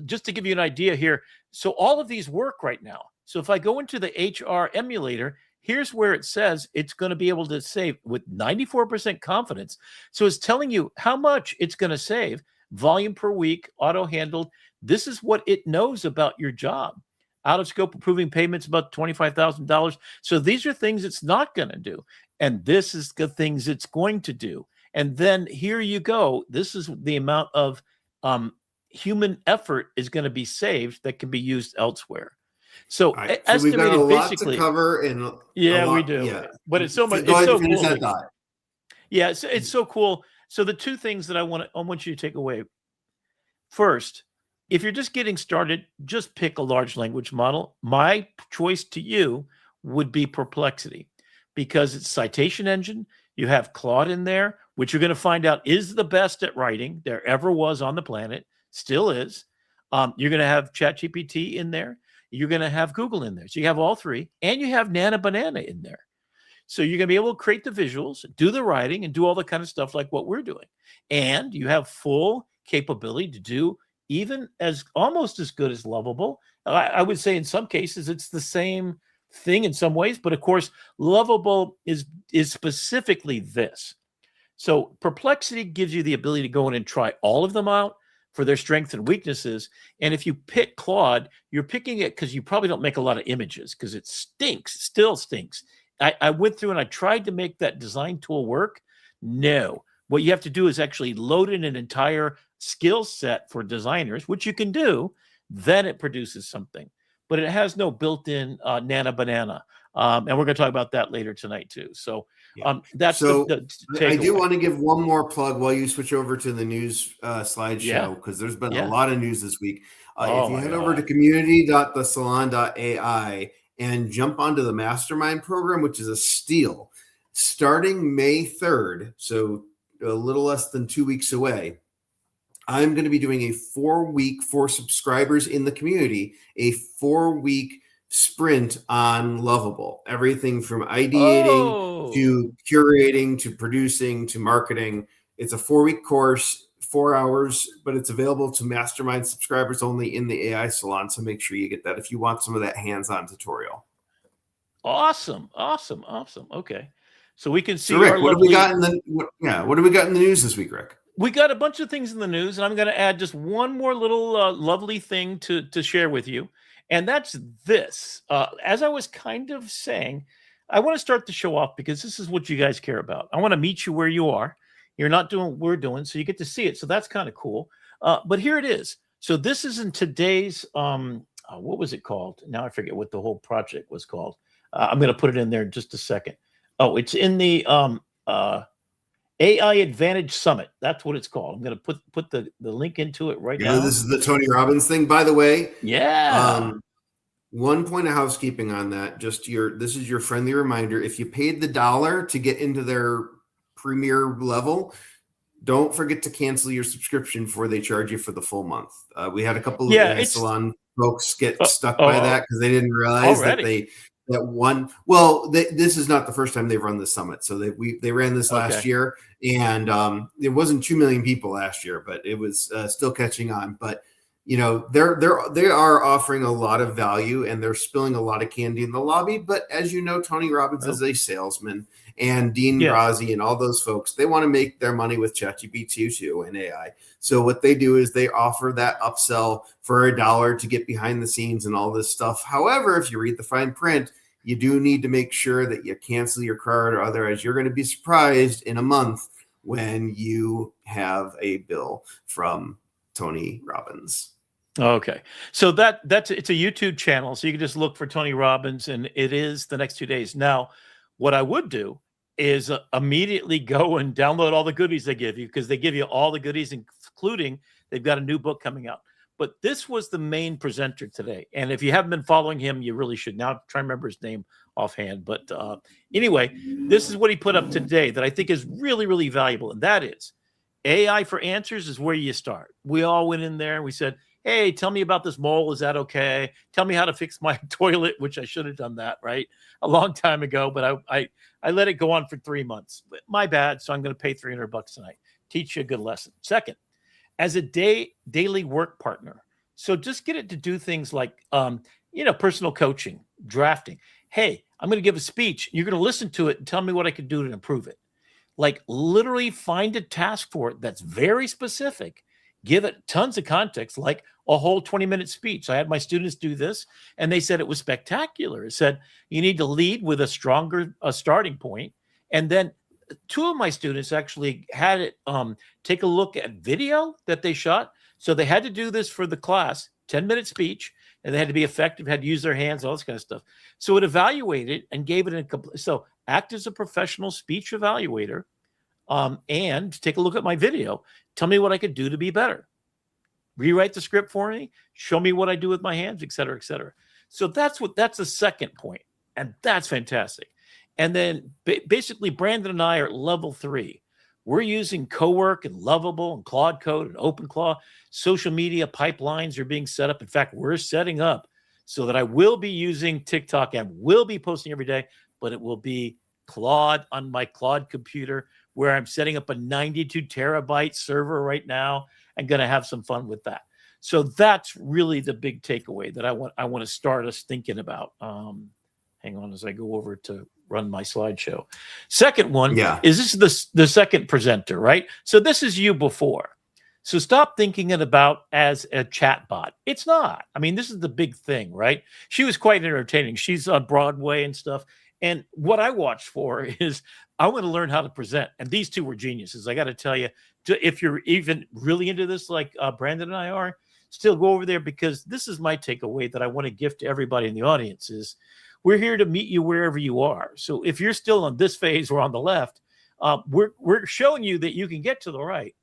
Just to give you an idea here. So all of these work right now. So if I go into the HR emulator, here's where it says it's going to be able to save with 94% confidence. So it's telling you how much it's going to save, volume per week, auto-handled. This is what it knows about your job. Out of scope approving payments, about $25,000. So these are things it's not going to do. And this is the things it's going to do. And then here you go. This is the amount of human effort is going to be saved that can be used elsewhere. So All right. So we've got a estimated lot to basically, cover and a yeah, we lot. do. Yeah. But it's so much. Go It's ahead so and finish cool. that thought. Yeah, it's so cool. So the two things that I want you to take away. First, if you're just getting started, just pick a large language model. My choice to you would be Perplexity because it's citation engine. You have Claude in there, which you're going to find out is the best at writing there ever was on the planet, still is. You're going to have ChatGPT in there. You're going to have Google in there. So you have all three, and you have Nana Banana in there. So you're going to be able to create the visuals, do the writing, and do all the kind of stuff like what we're doing. And you have full capability to do even as almost as good as Lovable. I would say in some cases it's the same thing in some ways, but of course, Lovable is specifically this. So Perplexity gives you the ability to go in and try all of them out for their strengths and weaknesses. And if you pick Claude, you're picking it because you probably don't make a lot of images because it stinks, still stinks. I went through and I tried to make that design tool work. No. What you have to do is actually load in an entire skill set for designers, which you can do. Then it produces something. But it has no built-in Nana Banana. And we're going to talk about that later tonight, too. So that's the I do want to give one more plug while you switch over to the news slideshow, because there's been a lot of news this week. If you head over to community.thesalon.ai and jump onto the mastermind program, which is a steal, starting May 3rd, so a little less than 2 weeks away, I'm going to be doing a 4-week for subscribers in the community, a 4-week sprint on Lovable. Everything from ideating to curating to producing to marketing. It's a 4-week course, 4 hours, but it's available to mastermind subscribers only in the AI Salon. So make sure you get that if you want some of that hands-on tutorial. Awesome. Okay. So we can see so Rick, our what do we got in the what do we got in the news this week, Rick? We got a bunch of things in the news, and I'm going to add just one more little lovely thing to share with you, and that's this. As I was kind of saying, I want to start the show off because this is what you guys care about. I want to meet you where you are. You're not doing what we're doing, so you get to see it. So that's kind of cool. But here it is. So this is in today's, what was it called? Now I forget what the whole project was called. I'm going to put it in there in just a second. Oh, it's in the AI Advantage Summit. That's what it's called. I'm going to put the link into it right now. This is the Tony Robbins thing, by the way. Yeah. One point of housekeeping on that. This is your friendly reminder. If you paid the $1 to get into their premier level, don't forget to cancel your subscription before they charge you for the full month. We had a couple of salon folks get stuck by that because they didn't realize already. This is not the first time they've run the summit. So they ran this last year, and it wasn't 2 million people last year, but it was still catching on. But they are offering a lot of value, and they're spilling a lot of candy in the lobby. But as you know, Tony Robbins is a salesman, and Dean Razi and all those folks, they want to make their money with ChatGPT too and AI. So what they do is they offer that upsell for $1 to get behind the scenes and all this stuff. However, if you read the fine print, you do need to make sure that you cancel your card, or otherwise you're going to be surprised in a month when you have a bill from Tony Robbins. Okay. So it's a YouTube channel. So you can just look for Tony Robbins, and it is the next 2 days. Now, what I would do is immediately go and download all the goodies they give you, because they give you all the goodies, including they've got a new book coming out. But this was the main presenter today. And if you haven't been following him, you really should. Now, try and remember his name offhand. But anyway, this is what he put up today that I think is really, really valuable. And that is AI for Answers is where you start. We all went in there and we said, hey, tell me about this mole. Is that okay? Tell me how to fix my toilet, which I should have done that, right? A long time ago, but I let it go on for 3 months. My bad. So I'm going to pay $300 tonight. Teach you a good lesson. Second, as a daily work partner. So just get it to do things like, personal coaching, drafting. Hey, I'm going to give a speech. You're going to listen to it and tell me what I could do to improve it. Like literally find a task for it that's very specific. Give it tons of context, like a whole 20-minute speech. I had my students do this, and they said it was spectacular. It said you need to lead with a stronger starting point, and then 2 of my students actually had it take a look at video that they shot. So they had to do this for the class, 10-minute speech, and they had to be effective, had to use their hands, all this kind of stuff. So it evaluated and gave it so act as a professional speech evaluator, and take a look at my video. Tell me what I could do to be better. Rewrite the script for me. Show me what I do with my hands, et cetera, et cetera. So that's the second point, and that's fantastic. And then basically, Brandon and I are at level 3. We're using Cowork and Lovable and Claude Code and OpenClaw. Social media pipelines are being set up. In fact, we're setting up so that I will be using TikTok and will be posting every day, but it will be Claude on my Claude computer, where I'm setting up a 92 terabyte server right now and going to have some fun with that. So that's really the big takeaway that I want to start us thinking about. Hang on as I go over to run my slideshow. Second one is this is the second presenter, right? So this is you before. So stop thinking it about as a chat bot. It's not. I mean, this is the big thing, right? She was quite entertaining. She's on Broadway and stuff. And what I watched for is I want to learn how to present. And these two were geniuses. I got to tell you, if you're even really into this, like Brandon and I are, still go over there, because this is my takeaway that I want to give to everybody in the audience is we're here to meet you wherever you are. So if you're still on this phase or on the left, we're showing you that you can get to the right.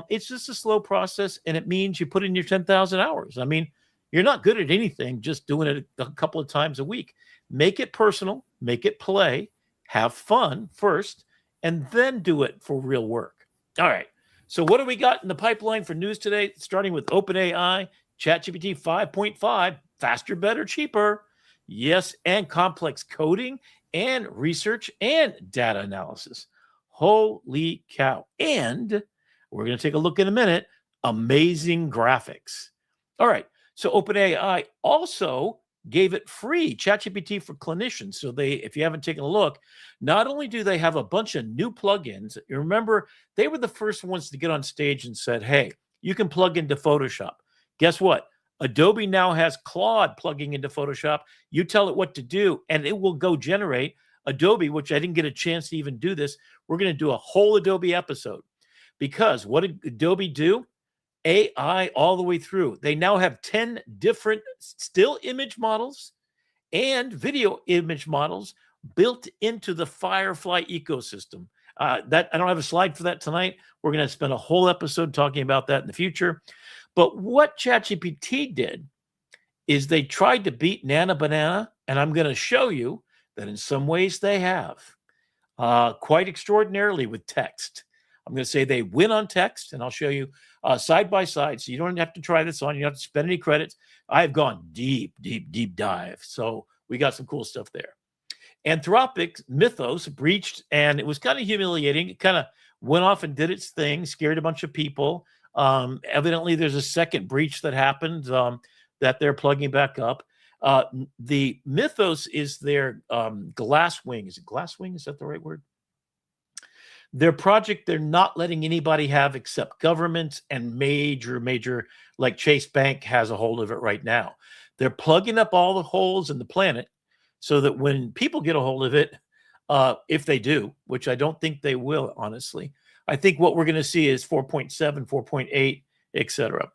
It's just a slow process, and it means you put in your 10,000 hours. I mean, you're not good at anything just doing it a couple of times a week. Make it personal, make it play, have fun first, and then do it for real work. All right. So what do we got in the pipeline for news today? Starting with OpenAI, ChatGPT 5.5, faster, better, cheaper. Yes, and complex coding and research and data analysis. Holy cow. And we're going to take a look in a minute. Amazing graphics. All right. So OpenAI also gave it free, ChatGPT for clinicians. So if you haven't taken a look, not only do they have a bunch of new plugins, you remember they were the first ones to get on stage and said, hey, you can plug into Photoshop. Guess what? Adobe now has Claude plugging into Photoshop. You tell it what to do, and it will go generate. Adobe, which I didn't get a chance to even do this, we're going to do a whole Adobe episode, because what did Adobe do? AI all the way through. They now have 10 different still image models and video image models built into the Firefly ecosystem. That I don't have a slide for that tonight. We're going to spend a whole episode talking about that in the future. But what ChatGPT did is they tried to beat Nana Banana, and I'm going to show you that in some ways they have, quite extraordinarily with text. I'm going to say they win on text, and I'll show you side by side, so you don't have to try this on. You don't have to spend any credits. I've gone deep, deep, deep dive. So we got some cool stuff there. Anthropic Mythos breached, and it was kind of humiliating. It kind of went off and did its thing, scared a bunch of people. Evidently, there's a second breach that happened that they're plugging back up. The Mythos is their Glasswing. Is it Glasswing? Is that the right word? Their project they're not letting anybody have except governments and major, like Chase Bank has a hold of it right now. They're plugging up all the holes in the planet so that when people get a hold of it, if they do, which I don't think they will, honestly, I think what we're going to see is 4.7, 4.8, etc.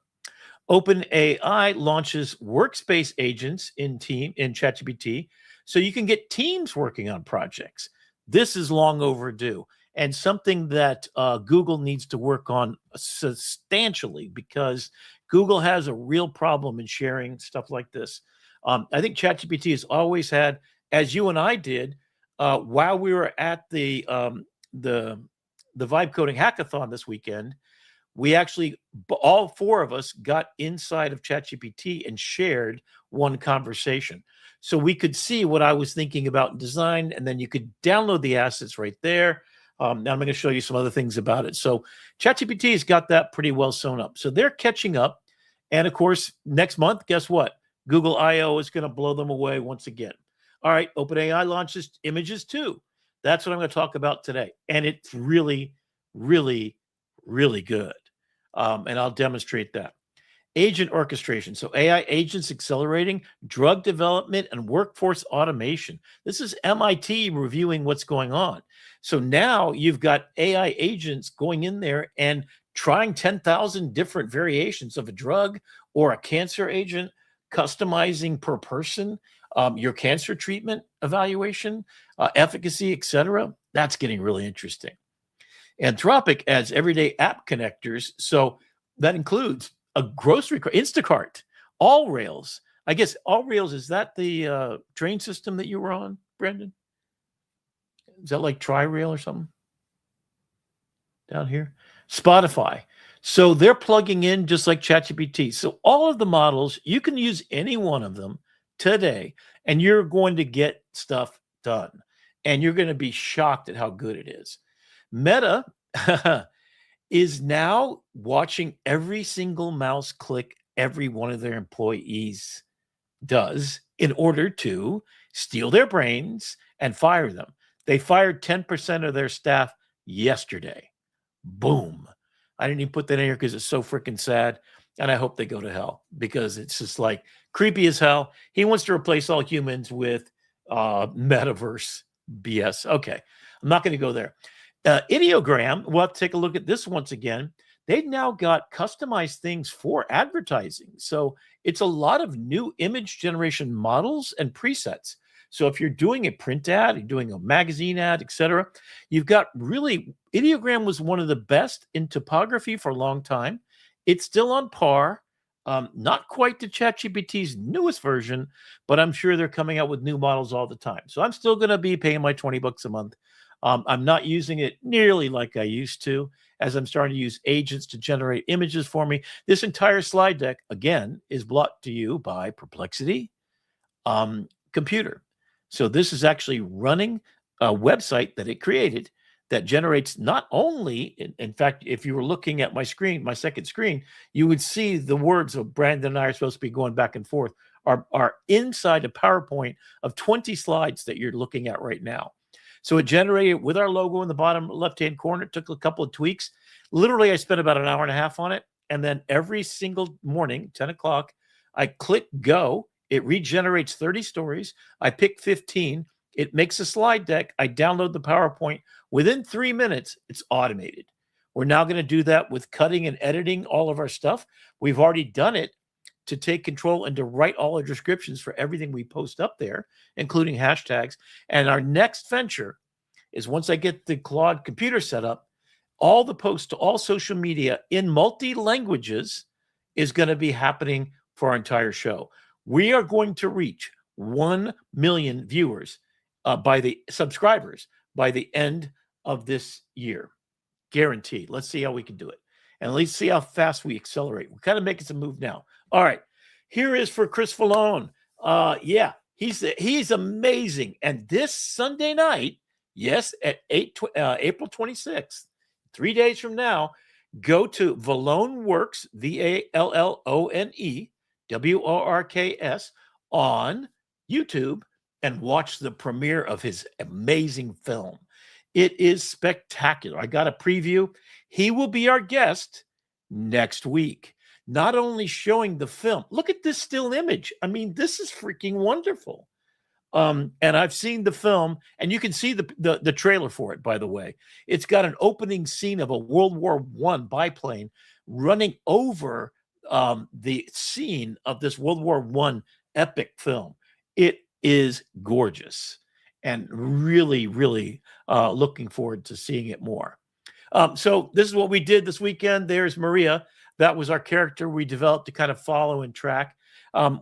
OpenAI launches workspace agents in ChatGPT, so you can get teams working on projects. This is long overdue, and something that Google needs to work on substantially, because Google has a real problem in sharing stuff like this. I think ChatGPT has always had, as you and I did, while we were at the Vibe Coding Hackathon this weekend, we actually, all four of us got inside of ChatGPT and shared one conversation. So we could see what I was thinking about in design, and then you could download the assets right there. Now I'm going to show you some other things about it. So ChatGPT has got that pretty well sewn up. So they're catching up. And of course, next month, guess what? Google I/O is going to blow them away once again. All right, OpenAI launches images too. That's what I'm going to talk about today. And it's really, really, really good. And I'll demonstrate that. Agent orchestration. So AI agents accelerating drug development and workforce automation. This is MIT reviewing what's going on. So now you've got AI agents going in there and trying 10,000 different variations of a drug or a cancer agent, customizing per person, your cancer treatment evaluation, efficacy, etc. That's getting really interesting. Anthropic adds everyday app connectors. So that includes a grocery cart, Instacart, All Rails. I guess All Rails, is that the train system that you were on, Brendan? Is that like Tri-Rail or something down here? Spotify. So they're plugging in just like ChatGPT. So all of the models, you can use any one of them today, and you're going to get stuff done. And you're going to be shocked at how good it is. Meta is now watching every single mouse click every one of their employees does in order to steal their brains and fire them. They fired 10% of their staff yesterday. Boom. I didn't even put that in here because it's so freaking sad. And I hope they go to hell because it's just like creepy as hell. He wants to replace all humans with metaverse BS. Okay. I'm not going to go there. Ideogram, we'll have to take a look at this once again. They've now got customized things for advertising. So it's a lot of new image generation models and presets. So if you're doing a print ad, you're doing a magazine ad, etc., you've got really, Ideogram was one of the best in typography for a long time. It's still on par, not quite to ChatGPT's newest version, but I'm sure they're coming out with new models all the time. So I'm still going to be paying my $20 a month. I'm not using it nearly like I used to, as I'm starting to use agents to generate images for me. This entire slide deck, again, is brought to you by Perplexity Computer. So this is actually running a website that it created that generates not only, in fact, if you were looking at my screen, my second screen, you would see the words of Brandon and I are supposed to be going back and forth are inside a PowerPoint of 20 slides that you're looking at right now. So it generated with our logo in the bottom left-hand corner. It took a couple of tweaks. Literally, I spent about an hour and a half on it. And then every single morning, 10 o'clock, I click go. It regenerates 30 stories. I pick 15. It makes a slide deck. I download the PowerPoint. Within 3 minutes, it's automated. We're now going to do that with cutting and editing all of our stuff. We've already done it to take control and to write all our descriptions for everything we post up there, including hashtags. And our next venture is once I get the Claude computer set up, all the posts to all social media in multi-languages is going to be happening for our entire show. We are going to reach 1 million viewers by the subscribers by the end of this year. Guaranteed. Let's see how we can do it. And let's see how fast we accelerate. We're kind of making some move now. All right. Here is for Chris Fallone. Yeah, he's amazing. And this Sunday night, yes, at April 26th, 3 days from now, go to Vallone Works, VALLONE, WORKS, on YouTube and watch the premiere of his amazing film. It is spectacular. I got a preview. He will be our guest next week, not only showing the film. Look at this still image. I mean, this is freaking wonderful. And I've seen the film, and you can see the trailer for it, by the way. It's got an opening scene of a World War I biplane running over the scene of this World War I epic film. It is gorgeous and really, really looking forward to seeing it more. So this is what we did this weekend. There's Maria. That was our character we developed to kind of follow and track.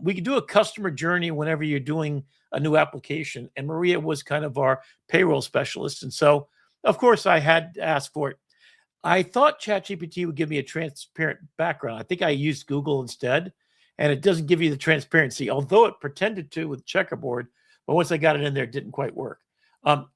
We could do a customer journey whenever you're doing a new application. And Maria was kind of our payroll specialist. And so, of course, I had to ask for it. I thought ChatGPT would give me a transparent background. I think I used Google instead, and it doesn't give you the transparency, although it pretended to with checkerboard. But once I got it in there, it didn't quite work.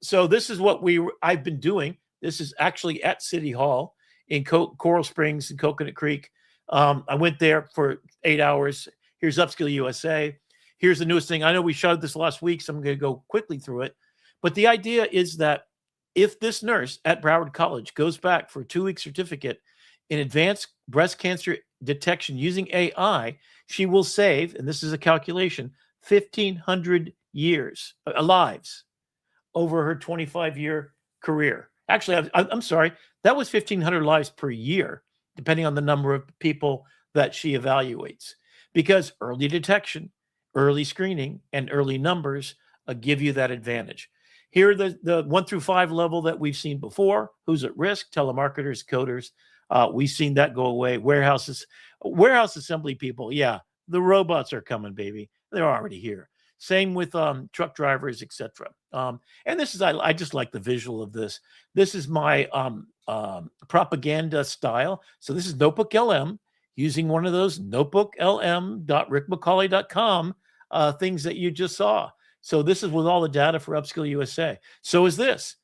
So this is what I've been doing. This is actually at City Hall in Coral Springs and Coconut Creek. I went there for 8 hours. Here's Upskill USA. Here's the newest thing. I know we showed this last week, so I'm going to go quickly through it. But the idea is that if this nurse at Broward College goes back for a 2-week certificate in advanced breast cancer detection using AI, she will save, and this is a calculation, 1,500 years, lives over her 25-year career. Actually, I'm sorry, that was 1,500 lives per year, depending on the number of people that she evaluates. because early detection, early screening, and early numbers give you that advantage. Here are the 1 through 5 level that we've seen before. Who's at risk? Telemarketers, coders. We've seen that go away. Warehouse assembly people. Yeah, the robots are coming, baby. They're already here. Same with truck drivers, etc. And this is, I just like the visual of this. This is my propaganda style. So this is Notebook LM, using one of those notebooklm.rickmccauley.com things that you just saw. So this is with all the data for Upskill USA. So is this.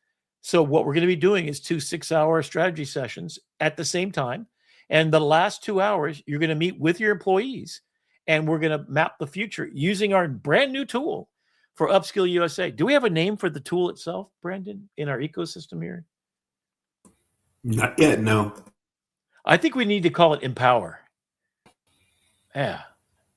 So what we're going to be doing is 2 6-hour strategy sessions at the same time. And the last 2 hours, you're going to meet with your employees, and we're going to map the future using our brand new tool for Upskill USA. Do we have a name for the tool itself, Brandon, in our ecosystem here? Not yet, no. I think we need to call it Empower. Yeah,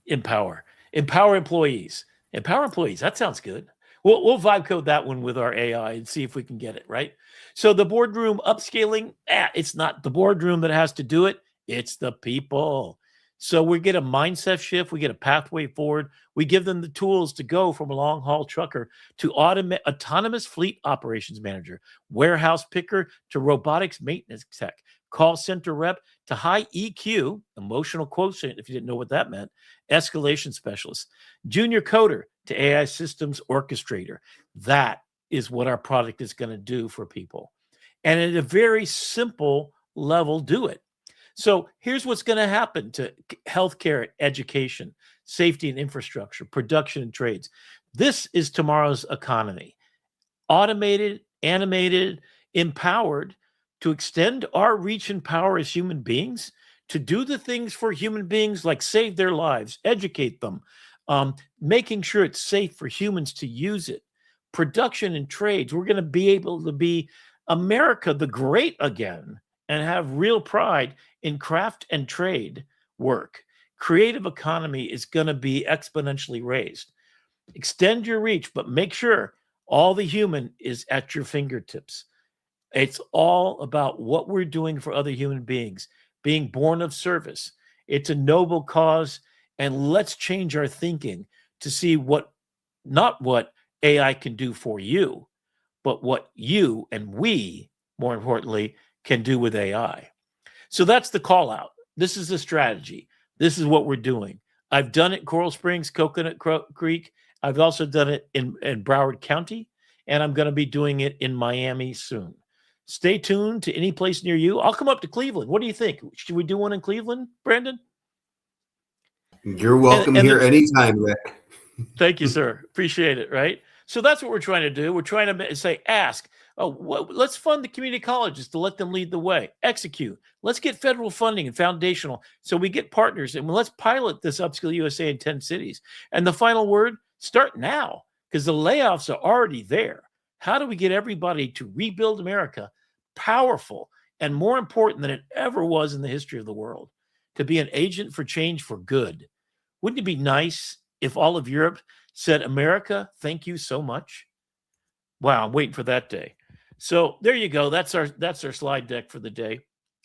Empower. Empower employees. Empower employees. That sounds good. We'll vibe code that one with our AI and see if we can get it, right? So the boardroom upscaling, it's not the boardroom that has to do it. It's the people. So we get a mindset shift. We get a pathway forward. We give them the tools to go from a long-haul trucker to autonomous fleet operations manager, warehouse picker to robotics maintenance tech, call center rep to high EQ, emotional quotient, if you didn't know what that meant, escalation specialist, junior coder to AI systems orchestrator. That is what our product is going to do for people. And at a very simple level, do it. So here's what's going to happen to healthcare, education, safety and infrastructure, production and trades. This is tomorrow's economy. Automated, animated, empowered to extend our reach and power as human beings, to do the things for human beings like save their lives, educate them, making sure it's safe for humans to use it. Production and trades, we're going to be able to be America the Great again and have real pride in craft and trade work. Creative economy is going to be exponentially raised. Extend your reach, but make sure all the human is at your fingertips. It's all about what we're doing for other human beings, being born of service. It's a noble cause, and let's change our thinking to see not what AI can do for you, but what you and we, more importantly, can do with AI. So that's the call out. This is the strategy. This is what we're doing. I've done it in Coral Springs, Coconut Creek. I've also done it in Broward County, and I'm going to be doing it in Miami soon. Stay tuned to any place near you. I'll come up to Cleveland. What do you think? Should we do one in Cleveland, Brandon? You're welcome here anytime, Rick. Thank you, sir. Appreciate it, right? So that's what we're trying to do. We're trying to say, ask. Let's fund the community colleges to let them lead the way. Execute. Let's get federal funding and foundational so we get partners. And let's pilot this Upskill USA in 10 cities. And the final word, start now, because the layoffs are already there. How do we get everybody to rebuild America powerful and more important than it ever was in the history of the world, to be an agent for change for good? Wouldn't it be nice if all of Europe said, America, thank you so much? Wow, I'm waiting for that day. So there you go. That's our slide deck for the day.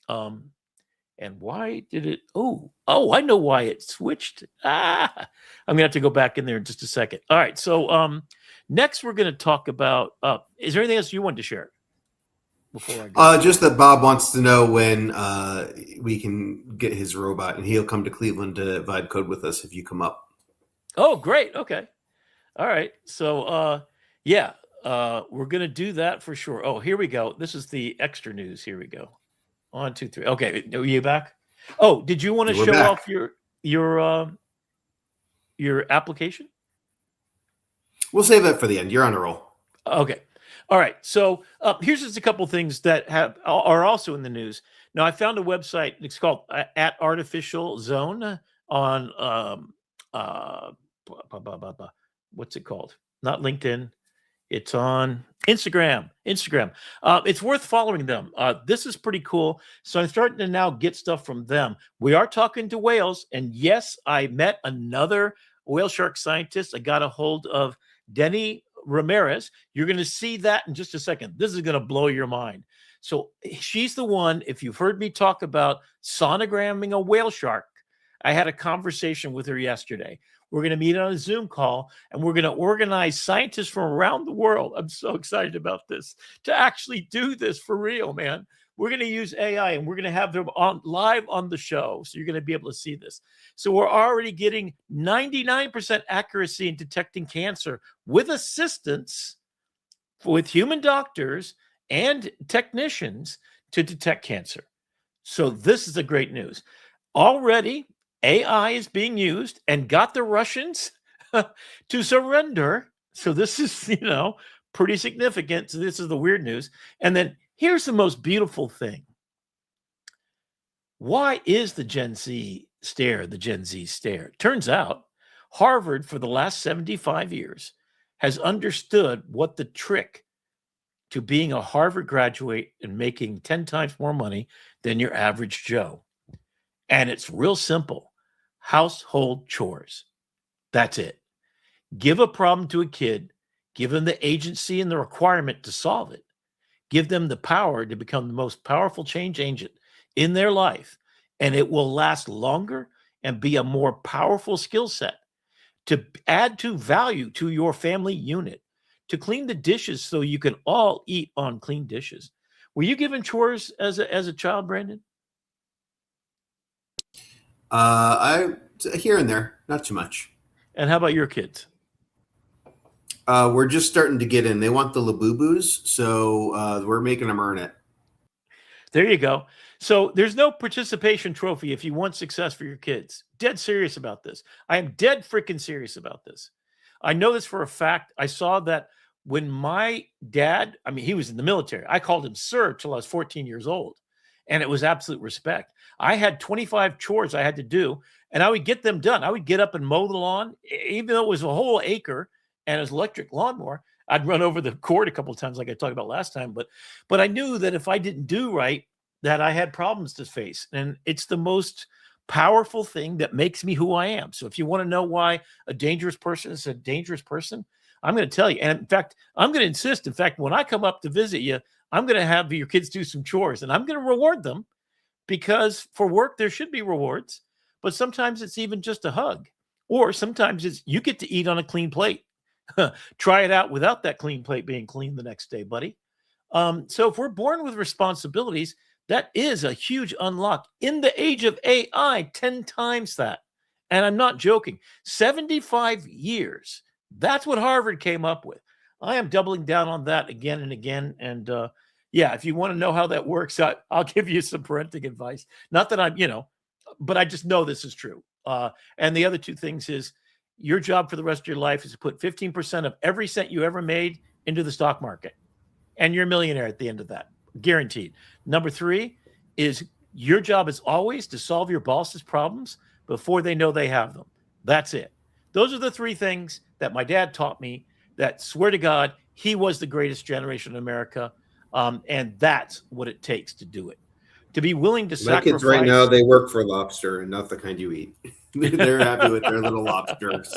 And why did it? Oh, I know why it switched. I'm gonna have to go back in there in just a second. All right. So next we're gonna talk about. Is there anything else you wanted to share before I go? Just that Bob wants to know when we can get his robot, and he'll come to Cleveland to vibe code with us if you come up. Oh, great. Okay. All right. So yeah. We're going to do that for sure. Oh, here we go. This is the extra news. Here we go. 1, 2, 3. Okay. Are you back? Oh, did you want to show off your application? We'll save that for the end. You're on a roll. Okay. All right. So here's just a couple things that are also in the news. Now, I found a website. It's called at Artificial Zone on what's it called? Not LinkedIn. It's on Instagram. It's worth following them. This is pretty cool. So I'm starting to now get stuff from them. We are talking to whales. And yes, I met another whale shark scientist. I got a hold of Denny Ramirez. You're going to see that in just a second. This is going to blow your mind. So she's the one, if you've heard me talk about sonogramming a whale shark, I had a conversation with her yesterday. We're going to meet on a Zoom call, and we're going to organize scientists from around the world. I'm so excited about this, to actually do this for real, man. We're going to use AI, and we're going to have them on live on the show. So you're going to be able to see this. So we're already getting 99% accuracy in detecting cancer with assistance with human doctors and technicians to detect cancer. So this is the great news. Already, AI is being used and got the Russians to surrender. So this is, pretty significant. So this is the weird news. And then here's the most beautiful thing. Why is the Gen Z stare the Gen Z stare? Turns out Harvard, for the last 75 years, has understood what the trick to being a Harvard graduate and making 10 times more money than your average Joe. And it's real simple. Household chores. That's it. Give a problem to a kid, give them the agency and the requirement to solve it. Give them the power to become the most powerful change agent in their life, and it will last longer and be a more powerful skill set to add to value to your family unit, to clean the dishes so you can all eat on clean dishes. Were you given chores as a child, Brandon? I here and there, not too much. And how about your kids? We're just starting to get in. They want the Labubus, so we're making them earn it. There you go. So there's no participation trophy if you want success for your kids. Dead serious about this. I am dead freaking serious about this. I know this for a fact. I saw that when my dad, he was in the military. I called him sir till I was 14 years old. And it was absolute respect. I had 25 chores I had to do, and I would get them done. I would get up and mow the lawn, even though it was a whole acre and it was electric lawnmower. I'd run over the cord a couple of times, like I talked about last time. But I knew that if I didn't do right, that I had problems to face. And it's the most powerful thing that makes me who I am. So if you want to know why a dangerous person is a dangerous person, I'm going to tell you. And in fact, I'm going to insist. In fact, when I come up to visit you, I'm going to have your kids do some chores, and I'm going to reward them, because for work, there should be rewards. But sometimes it's even just a hug, or sometimes it's you get to eat on a clean plate. Try it out without that clean plate being clean the next day, buddy. So if we're born with responsibilities, that is a huge unlock in the age of AI, 10 times that. And I'm not joking. 75 years. That's what Harvard came up with. I am doubling down on that again and again. And if you want to know how that works, I'll give you some parenting advice. Not that I'm, but I just know this is true. And the other two things is your job for the rest of your life is to put 15% of every cent you ever made into the stock market. And you're a millionaire at the end of that, guaranteed. Number 3 is your job is always to solve your boss's problems before they know they have them. That's it. Those are the 3 things that my dad taught me that, swear to God, he was the greatest generation in America. And that's what it takes to do it. To be willing to sacrifice. My kids right now, they work for lobster and not the kind you eat. They're happy with their little lobsters.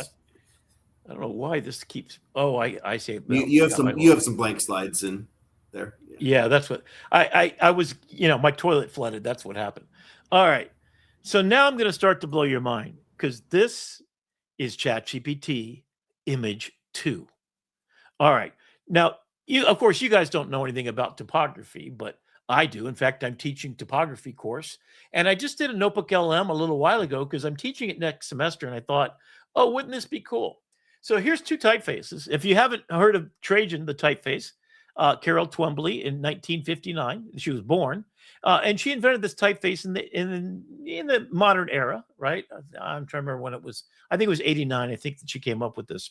I don't know why this keeps. Oh, I say you have some blank slides in there. Yeah, that's what I was. My toilet flooded. That's what happened. All right, so now I'm going to start to blow your mind, because this is ChatGPT image 2. All right, now of course you guys don't know anything about topography, but I do. In fact, I'm teaching topography course, and I just did a Notebook LM a little while ago because I'm teaching it next semester, and I thought, oh, wouldn't this be cool? So here's 2 typefaces. If you haven't heard of Trajan, the typeface, Carol Twombly in 1959, she was born, and she invented this typeface in the modern era, right? I'm trying to remember when it was. I think it was 89. I think that she came up with this.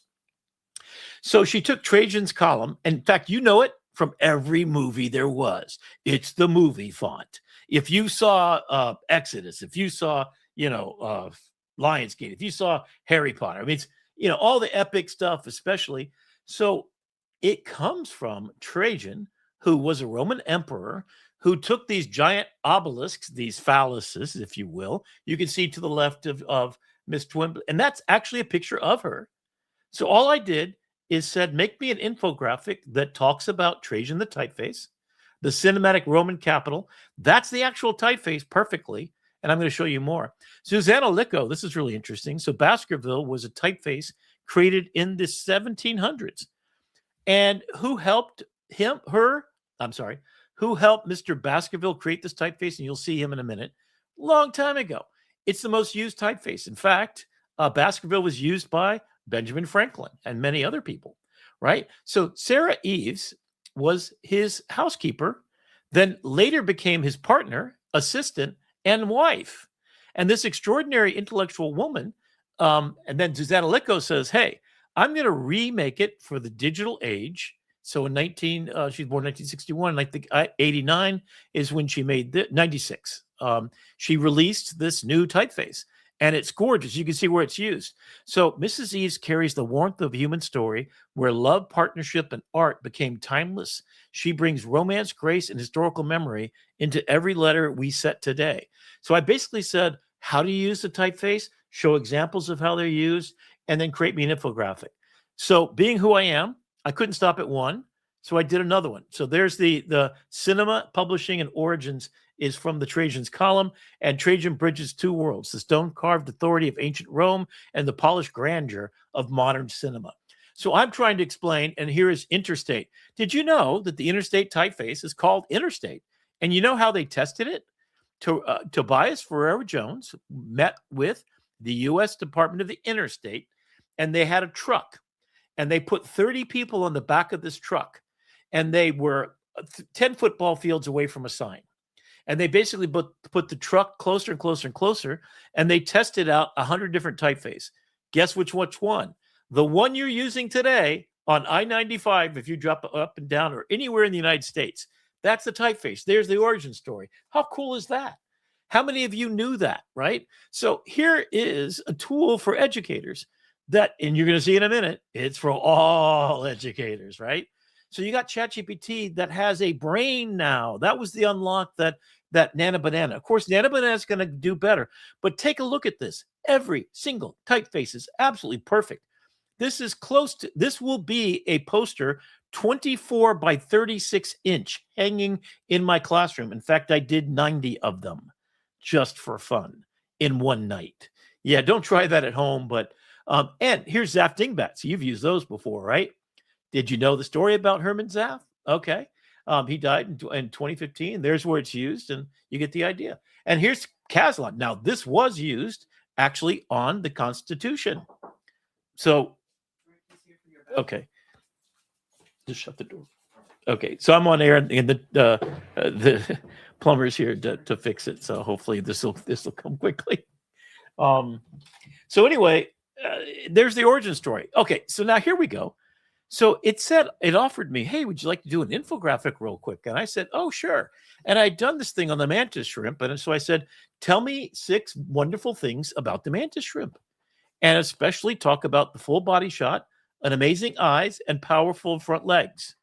So she took Trajan's column. And in fact, you know it from every movie there was. It's the movie font. If you saw Exodus, if you saw, Lionsgate, if you saw Harry Potter, it's, all the epic stuff, especially. So it comes from Trajan, who was a Roman emperor, who took these giant obelisks, these phalluses, if you will. You can see to the left of Miss Twombly, and that's actually a picture of her. So all I did is said, make me an infographic that talks about Trajan the typeface, the cinematic Roman capital. That's the actual typeface perfectly. and I'm going to show you more. Susanna Licco, this is really interesting. So Baskerville was a typeface created in the 1700s. And who helped who helped Mr. Baskerville create this typeface? And you'll see him in a minute. Long time ago. It's the most used typeface. In fact, Baskerville was used by Benjamin Franklin and many other people, right? So Sarah Eves was his housekeeper, then later became his partner, assistant, and wife. And this extraordinary intellectual woman, and then Susanna Licco says, hey, I'm going to remake it for the digital age. So in she's born 1961, and I think 89 is when she made 96. She released this new typeface, and it's gorgeous. You can see where it's used. So Mrs. Eves carries the warmth of human story where love, partnership, and art became timeless. She brings romance, grace, and historical memory into every letter we set today. So I basically said, how do you use the typeface? Show examples of how they're used, and then create me an infographic. So being who I am, I couldn't stop at one, so I did another one. So there's the cinema, publishing, and origins is from the Trajan's column, and Trajan bridges two worlds, the stone-carved authority of ancient Rome and the polished grandeur of modern cinema. So I'm trying to explain, and here is Interstate. Did you know that the Interstate typeface is called Interstate? And you know how they tested it? Tobias Ferrero Jones met with the U.S. Department of the Interstate, and they had a truck, and they put 30 people on the back of this truck, and they were 10 football fields away from a sign. And they basically put the truck closer and closer and closer, and they tested out 100 different typeface. Guess which one? The one you're using today on I-95, if you drop up and down or anywhere in the United States, that's the typeface. There's the origin story. How cool is that? How many of you knew that, right? So here is a tool for educators that, and you're going to see in a minute, it's for all educators, right? So you got ChatGPT that has a brain now. That was the unlock that Nana Banana. Of course, Nana Banana is going to do better, but take a look at this. Every single typeface is absolutely perfect. This is this will be a poster 24 by 36 inch hanging in my classroom. In fact, I did 90 of them just for fun in one night. Yeah, don't try that at home, but, and here's Zaf Dingbats. You've used those before, right? Did you know the story about Herman Zaff? Okay. He died in 2015. There's where it's used, and you get the idea. And here's Caslon. Now, this was used actually on the Constitution. So, okay. Just shut the door. Okay. So I'm on air, and the plumber's here to fix it. So hopefully this will come quickly. So anyway, there's the origin story. Okay. So now here we go. So it offered me, hey, would you like to do an infographic real quick? And I said, oh, sure. And I'd done this thing on the mantis shrimp. And so I said, tell me 6 wonderful things about the mantis shrimp. And especially talk about the full body shot, an amazing eyes, and powerful front legs.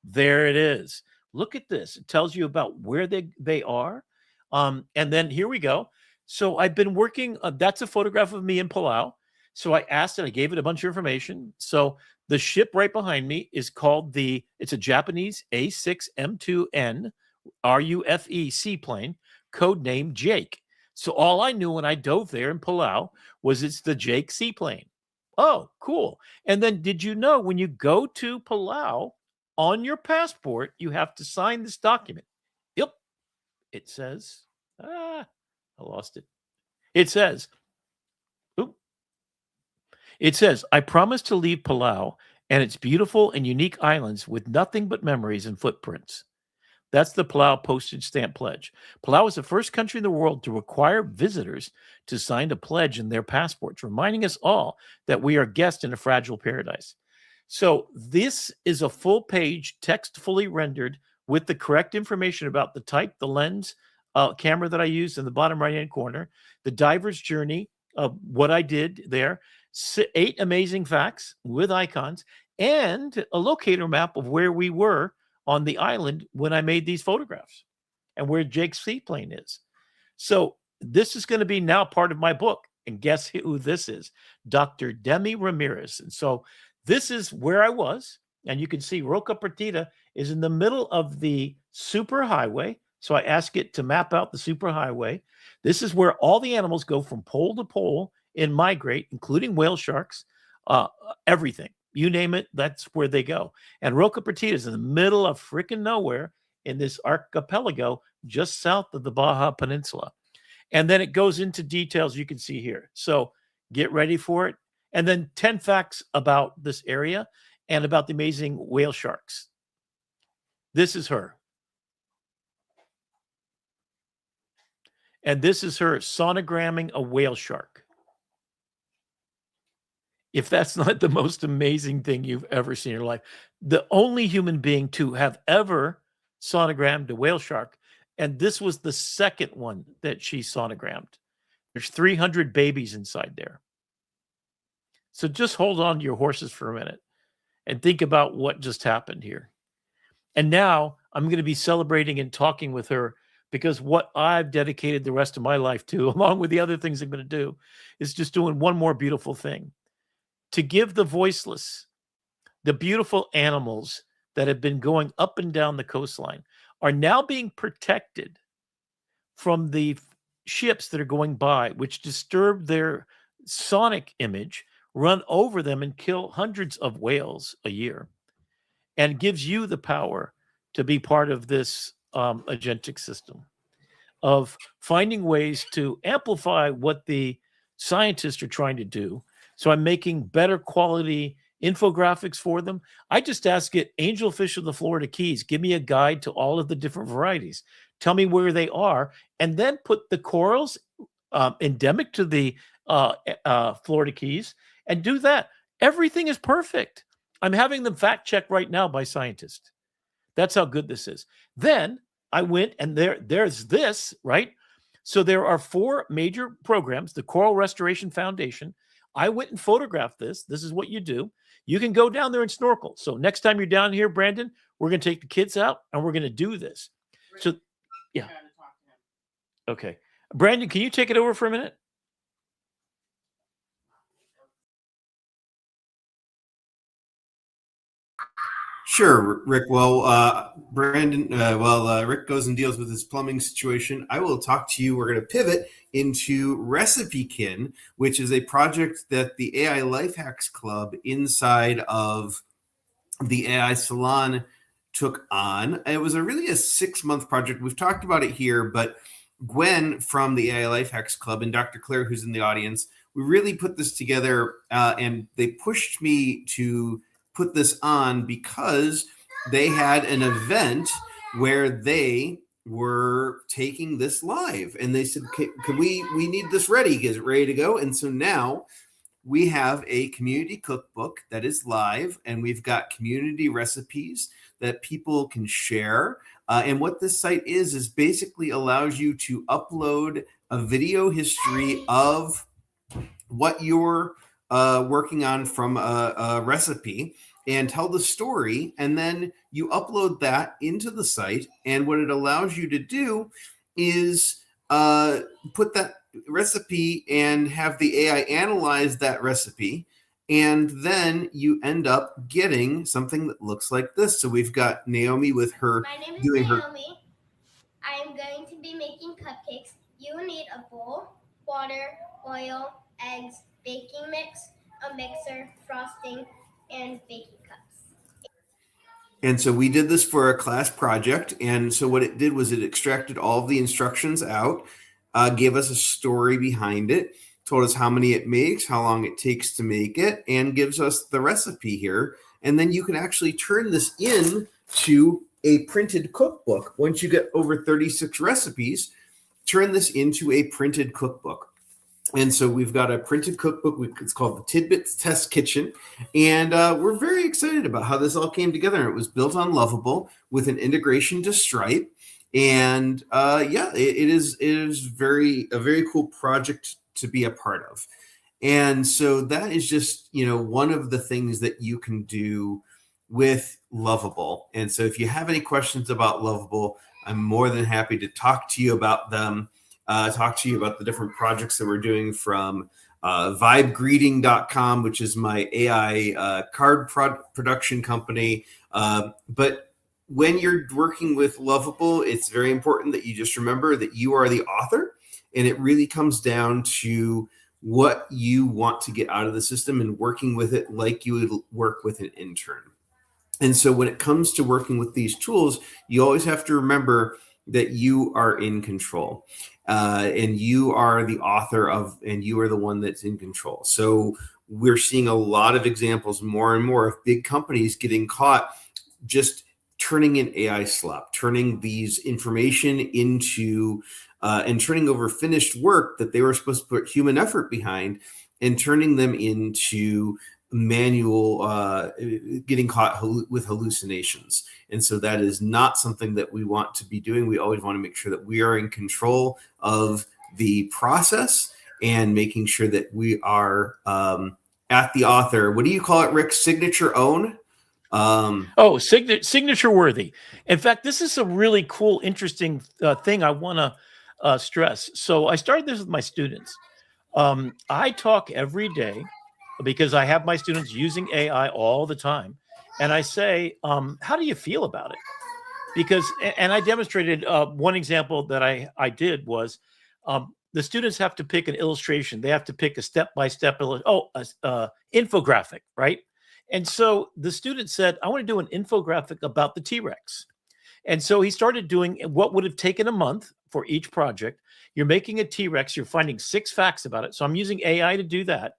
There it is. Look at this. It tells you about where they are. And then here we go. So I've been working. That's a photograph of me in Palau. So I asked it. I gave it a bunch of information. So the ship right behind me is called it's a Japanese A6M2N RUFE seaplane, codenamed Jake. So all I knew when I dove there in Palau was it's the Jake seaplane. Oh, cool. And then did you know when you go to Palau, on your passport, you have to sign this document? Yep. It says, I lost it. It says, I promise to leave Palau and its beautiful and unique islands with nothing but memories and footprints. That's the Palau postage stamp pledge. Palau is the first country in the world to require visitors to sign a pledge in their passports, reminding us all that we are guests in a fragile paradise. So this is a full page text fully rendered with the correct information about the type, the lens, camera that I used in the bottom right-hand corner, the diver's journey of what I did there, 8 amazing facts with icons, and a locator map of where we were on the island when I made these photographs and where Jake's seaplane is. So this is going to be now part of my book. And guess who this is? Dr. Demi Ramirez. And so this is where I was. And you can see Roca Partida is in the middle of the super highway, So I ask it to map out the superhighway. This is where all the animals go from pole to pole and migrate, including whale sharks, everything. You name it, that's where they go. And Roca Partida is in the middle of freaking nowhere in this archipelago just south of the Baja Peninsula. And then it goes into details you can see here. So get ready for it. And then 10 facts about this area and about the amazing whale sharks. This is her. And this is her sonogramming a whale shark. If that's not the most amazing thing you've ever seen in your life, the only human being to have ever sonogrammed a whale shark, and this was the second one that she sonogrammed. There's 300 babies inside there. So just hold on to your horses for a minute and think about what just happened here. And now I'm going to be celebrating and talking with her, because what I've dedicated the rest of my life to, along with the other things I'm going to do, is just doing one more beautiful thing. To give the voiceless, the beautiful animals that have been going up and down the coastline are now being protected from the ships that are going by, which disturb their sonic image, run over them, and kill hundreds of whales a year, and gives you the power to be part of this agentic system of finding ways to amplify what the scientists are trying to do. So I'm making better quality infographics for them. I just ask it, angelfish of the Florida Keys, give me a guide to all of the different varieties. Tell me where they are, and then put the corals endemic to the Florida Keys and do that. Everything is perfect. I'm having them fact checked right now by scientists. That's how good this is. Then I went, and there's this, right? So there are 4 major programs, the Coral Restoration Foundation. I went and photographed this. This is what you do. You can go down there and snorkel. So next time you're down here, Brandon, we're going to take the kids out and we're going to do this. So, yeah. Okay. Brandon, can you take it over for a minute? Sure, Rick. Well, Brandon, Rick goes and deals with his plumbing situation. I will talk to you. We're going to pivot into RecipeKin, which is a project that the AI Life Hacks Club inside of the AI Salon took on. It was really a 6-month project. We've talked about it here, but Gwen from the AI Life Hacks Club and Dr. Claire, who's in the audience, we really put this together, and they pushed me to put this on because they had an event where they were taking this live, and they said, "Can we need this ready? Is it ready to go?" And so now we have a community cookbook that is live, and we've got community recipes that people can share. And what this site is basically allows you to upload a video history of what you're working on from a recipe and tell the story, and then you upload that into the site. And what it allows you to do is put that recipe and have the AI analyze that recipe, and then you end up getting something that looks like this. So we've got Naomi with her. My name is doing Naomi. I am going to be making cupcakes. You will need a bowl, water, oil, eggs, baking mix, a mixer, frosting, and baking cups. And so we did this for a class project. And so what it did was it extracted all of the instructions out, gave us a story behind it, told us how many it makes, how long it takes to make it, and gives us the recipe here. And then you can actually turn this into a printed cookbook. Once you get over 36 recipes, turn this into a printed cookbook. And so we've got a printed cookbook. It's called the Tidbits Test Kitchen. And we're very excited about how this all came together. It was built on Lovable with an integration to Stripe. And it is a very cool project to be a part of. And so that is just, one of the things that you can do with Lovable. And so if you have any questions about Lovable, I'm more than happy to talk to you about them. Talk to you about the different projects that we're doing from vibegreeting.com, which is my AI card production company. But when you're working with Lovable, it's very important that you just remember that you are the author, and it really comes down to what you want to get out of the system and working with it like you would work with an intern. And so when it comes to working with these tools, you always have to remember that you are in control, and you are the author of, and you are the one that's in control. So we're seeing a lot of examples more and more of big companies getting caught just turning in AI slop, turning these information into and turning over finished work that they were supposed to put human effort behind, and turning them into manual, getting caught with hallucinations. And so that is not something that we want to be doing. We always want to make sure that we are in control of the process and making sure that we are at the author. What do you call it, Rick? Signature own? Signature worthy. In fact, this is a really cool, interesting thing I want to stress. So I started this with my students. I talk every day because I have my students using AI all the time. And I say, how do you feel about it? Because, and I demonstrated one example that I did was the students have to pick an illustration. They have to pick a step-by-step, infographic, right? And so the student said, I want to do an infographic about the T-Rex. And so he started doing what would have taken a month for each project. You're making a T-Rex, you're finding 6 facts about it. So I'm using AI to do that.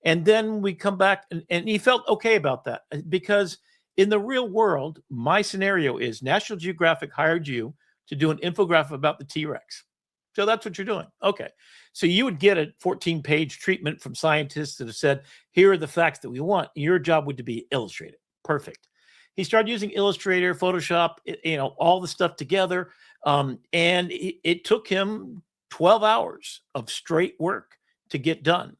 And then we come back, and he felt okay about that, because in the real world, my scenario is National Geographic hired you to do an infographic about the T-Rex. So that's what you're doing. Okay. So you would get a 14-page treatment from scientists that have said, here are the facts that we want. Your job would be illustrated. Perfect. He started using Illustrator, Photoshop, all the stuff together. And it took him 12 hours of straight work to get done.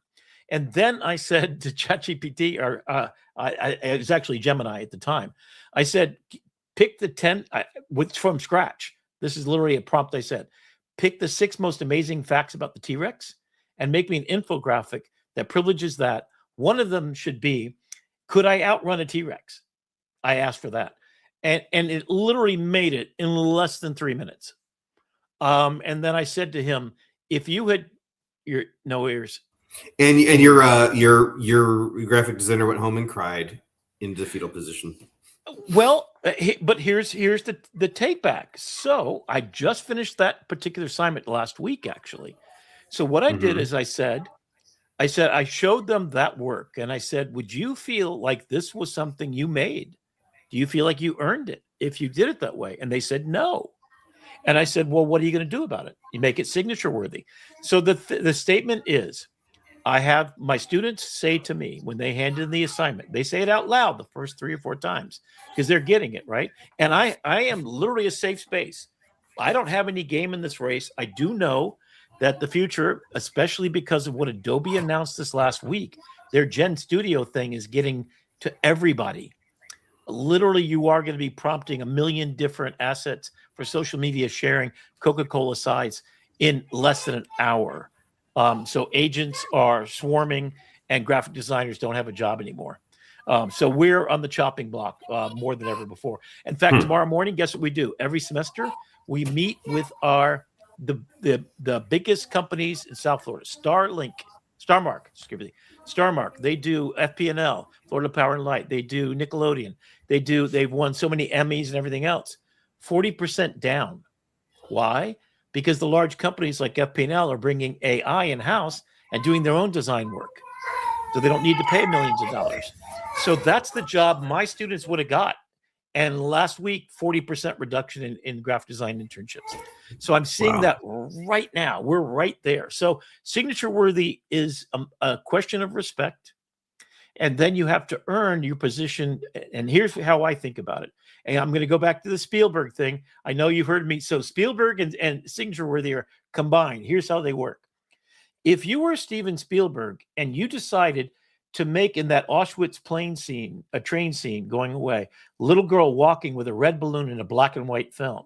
And then I said to ChatGPT, or it was actually Gemini at the time. I said, pick the 10 from scratch. This is literally a prompt I said. Pick the 6 most amazing facts about the T-Rex and make me an infographic that privileges that. One of them should be, could I outrun a T-Rex? I asked for that. And it literally made it in less than 3 minutes. And then I said to him, if you had no ears. And your graphic designer went home and cried into the fetal position. Well, but here's the take back. So I just finished that particular assignment last week, actually. So what I did is I showed them that work, and I said, would you feel like this was something you made? Do you feel like you earned it if you did it that way? And they said no. And I said, well, what are you going to do about it? You make it signature worthy. So the statement is, I have my students say to me when they hand in the assignment, they say it out loud the first 3 or 4 times because they're getting it, right? And I am literally a safe space. I don't have any game in this race. I do know that the future, especially because of what Adobe announced this last week, their Gen Studio thing is getting to everybody. Literally, you are going to be prompting 1 million different assets for social media sharing, Coca-Cola sites in less than an hour. So agents are swarming, and graphic designers don't have a job anymore. So we're on the chopping block more than ever before. In fact, tomorrow morning, guess what we do? Every semester, we meet with the biggest companies in South Florida. Starmark. They do FP&L, Florida Power and Light. They do Nickelodeon. They've won so many Emmys and everything else. 40% down. Why? Because the large companies like FP&L are bringing AI in-house and doing their own design work. So they don't need to pay millions of dollars. So that's the job my students would have got. And last week, 40% reduction in graphic design internships. So I'm seeing that right now. We're right there. So signature worthy is a question of respect. And then you have to earn your position. And here's how I think about it. And I'm going to go back to the Spielberg thing. I know you've heard me. So Spielberg and signature worthy are combined. Here's how they work. If you were Steven Spielberg and you decided to make in that Auschwitz train scene going away, little girl walking with a red balloon in a black and white film,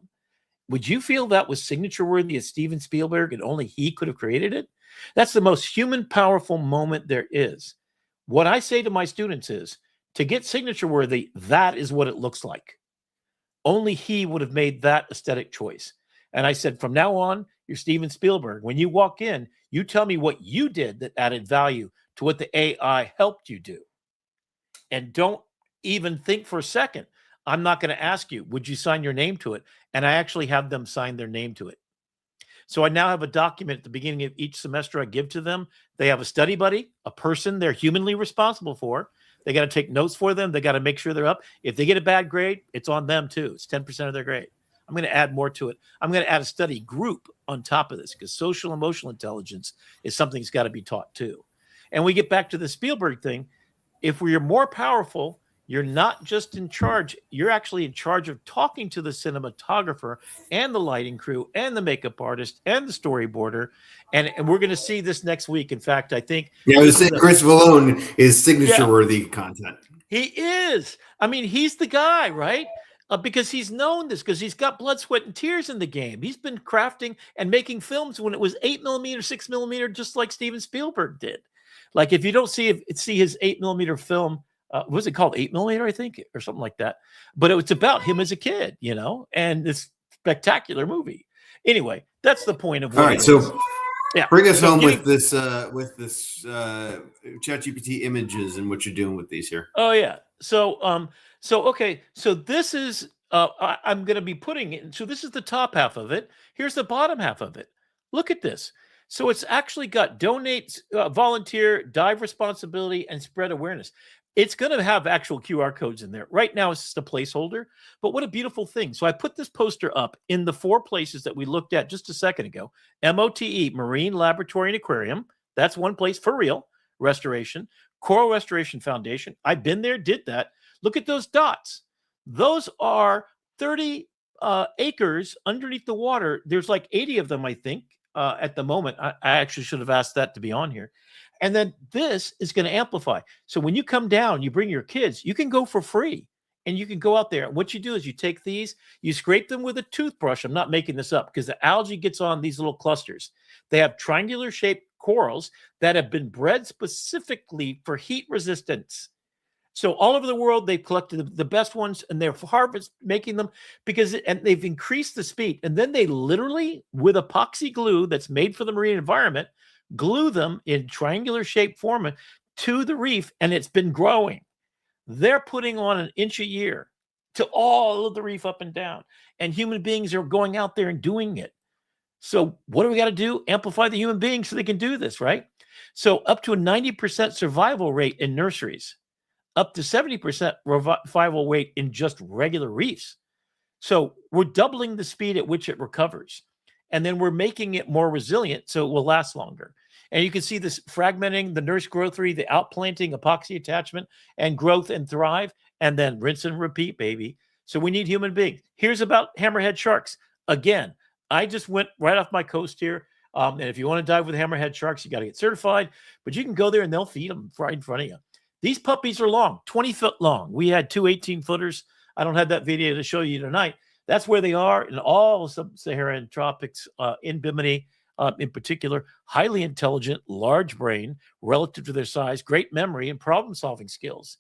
would you feel that was signature worthy as Steven Spielberg and only he could have created it? That's the most human, powerful moment there is. What I say to my students is, to get signature worthy, that is what it looks like. Only he would have made that aesthetic choice. And I said, from now on, you're Steven Spielberg. When you walk in, you tell me what you did that added value to what the AI helped you do. And don't even think for a second, I'm not going to ask you, would you sign your name to it? And I actually have them sign their name to it. So I now have a document at the beginning of each semester I give to them. They have a study buddy, a person they're humanly responsible for. They got to take notes for them. They got to make sure they're up. If they get a bad grade, it's on them too. It's 10% of their grade. I'm going to add more to it. I'm going to add a study group on top of this because social emotional intelligence is something that's got to be taught too. And we get back to the Spielberg thing. If we're more powerful, you're not just in charge. You're actually in charge of talking to the cinematographer and the lighting crew and the makeup artist and the storyboarder. And we're going to see this next week. In fact, I think. Yeah, I was saying Chris Vallone is signature-worthy content. He is. I mean, he's the guy, right? Because he's known this, because he's got blood, sweat, and tears in the game. He's been crafting and making films when it was 8mm, 6mm, just like Steven Spielberg did. Like if you don't see his 8mm film, what was it called? 8mm, I think, or something like that. But it was about him as a kid, you know, and this spectacular movie. Anyway, that's the point of what. All right, so yeah, bring us home with this ChatGPT images and what you're doing with these here. Oh yeah. So okay. So this is I'm going to be putting it. So this is the top half of it. Here's the bottom half of it. Look at this. So it's actually got donate, volunteer, dive responsibility, and spread awareness. It's going to have actual QR codes in there. Right now, it's just a placeholder, but what a beautiful thing. So I put this poster up in the 4 places that we looked at just a second ago. MOTE, Marine Laboratory and Aquarium. That's one place for real. Restoration. Coral Restoration Foundation. I've been there, did that. Look at those dots. Those are 30 acres underneath the water. There's like 80 of them, I think. At the moment, I actually should have asked that to be on here. And then this is going to amplify. So when you come down, you bring your kids, you can go for free and you can go out there. What you do is you take these, you scrape them with a toothbrush. I'm not making this up because the algae gets on these little clusters. They have triangular shaped corals that have been bred specifically for heat resistance. So all over the world, they've collected the best ones and they're making them and they've increased the speed. And then they literally, with epoxy glue that's made for the marine environment, glue them in triangular shaped form to the reef, and it's been growing. They're putting on 1 inch a year to all of the reef up and down. And human beings are going out there and doing it. So what do we got to do? Amplify the human beings so they can do this, right? So up to a 90% survival rate in nurseries. Up to 70% survival rate in just regular reefs. So we're doubling the speed at which it recovers. And then we're making it more resilient so it will last longer. And you can see this fragmenting, the nurse growth rate, the outplanting, epoxy attachment, and growth and thrive, and then rinse and repeat, baby. So we need human beings. Here's about hammerhead sharks. Again, I just went right off my coast here. And if you want to dive with hammerhead sharks, you got to get certified. But you can go there and they'll feed them right in front of you. These puppies are long, 20 foot long. We had 2 18-footers. I don't have that video to show you tonight. That's where they are in all sub-Saharan tropics, in Bimini in particular. Highly intelligent, large brain relative to their size, great memory, and problem-solving skills.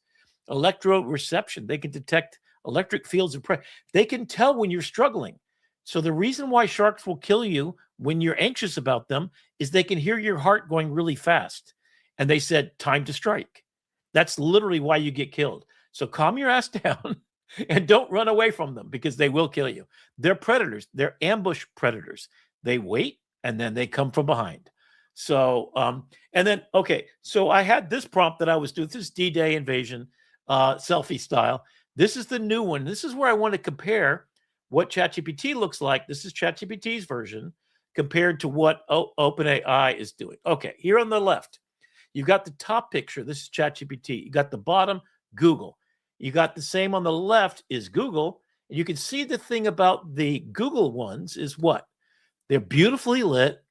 Electroreception. They can detect electric fields of prey. They can tell when you're struggling. So the reason why sharks will kill you when you're anxious about them is they can hear your heart going really fast. And they said, time to strike. That's literally why you get killed. So calm your ass down and don't run away from them because they will kill you. They're predators. They're ambush predators. They wait and then they come from behind. So, and then, okay. So I had this prompt that I was doing. This is D-Day invasion, selfie style. This is the new one. This is where I want to compare what ChatGPT looks like. This is ChatGPT's version compared to what OpenAI is doing. Okay. Here on the left, you've got the top picture. This is ChatGPT. You got the bottom, Google. You got the same on the left is Google. And you can see the thing about the Google ones is what? They're beautifully lit,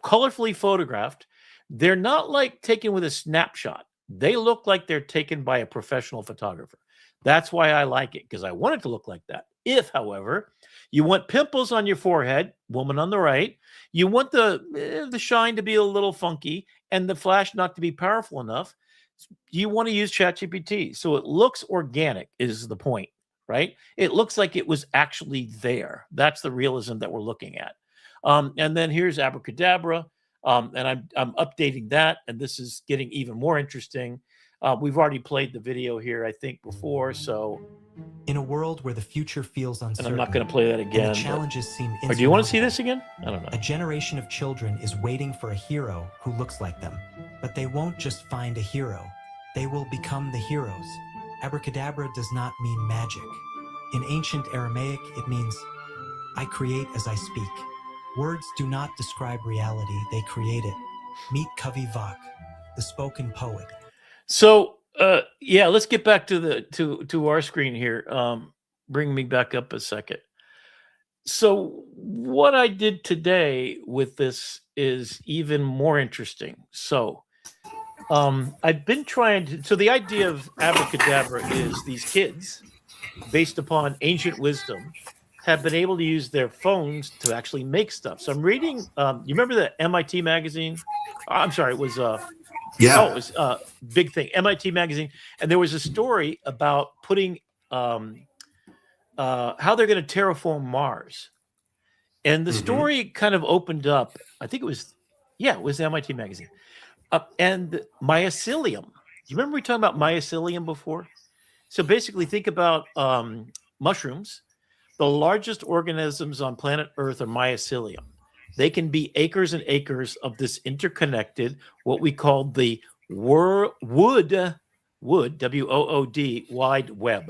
colorfully photographed. They're not like taken with a snapshot. They look like they're taken by a professional photographer. That's why I like it, because I want it to look like that. If, however, you want pimples on your forehead, woman on the right, you want the shine to be a little funky and the flash not to be powerful enough, you want to use ChatGPT. So it looks organic is the point, right? It looks like it was actually there. That's the realism that we're looking at. And then here's Abracadabra, and I'm updating that, and this is getting even more interesting. We've already played the video here, I think, before, so. In a world where the future feels uncertain, And I'm not going to play that again. and the challenges seem insurmountable, or do you want to see this again? I don't know. A generation of children is waiting for a hero who looks like them. But they won't just find a hero. They will become the heroes. Abracadabra does not mean magic. In ancient Aramaic, it means, I create as I speak. Words do not describe reality, they create it. Meet Kavi Vak, the spoken poet. So, yeah, let's get back to our screen here. Bring me back up a second. So what I did today with this is even more interesting. So I've been trying to, so the idea of Abracadabra is these kids, based upon ancient wisdom, have been able to use their phones to actually make stuff. So I'm reading, you remember the MIT magazine? I'm sorry, it was, Yeah. oh, it was big thing, MIT magazine. And there was a story about putting, how they're going to terraform Mars. And the story kind of opened up, I think it was, it was MIT magazine. And mycelium. You remember we talked about mycelium before? So basically think about mushrooms. The largest organisms on planet Earth are mycelium. They can be acres and acres of this interconnected, what we call the wood, W-O-O-D, wide web.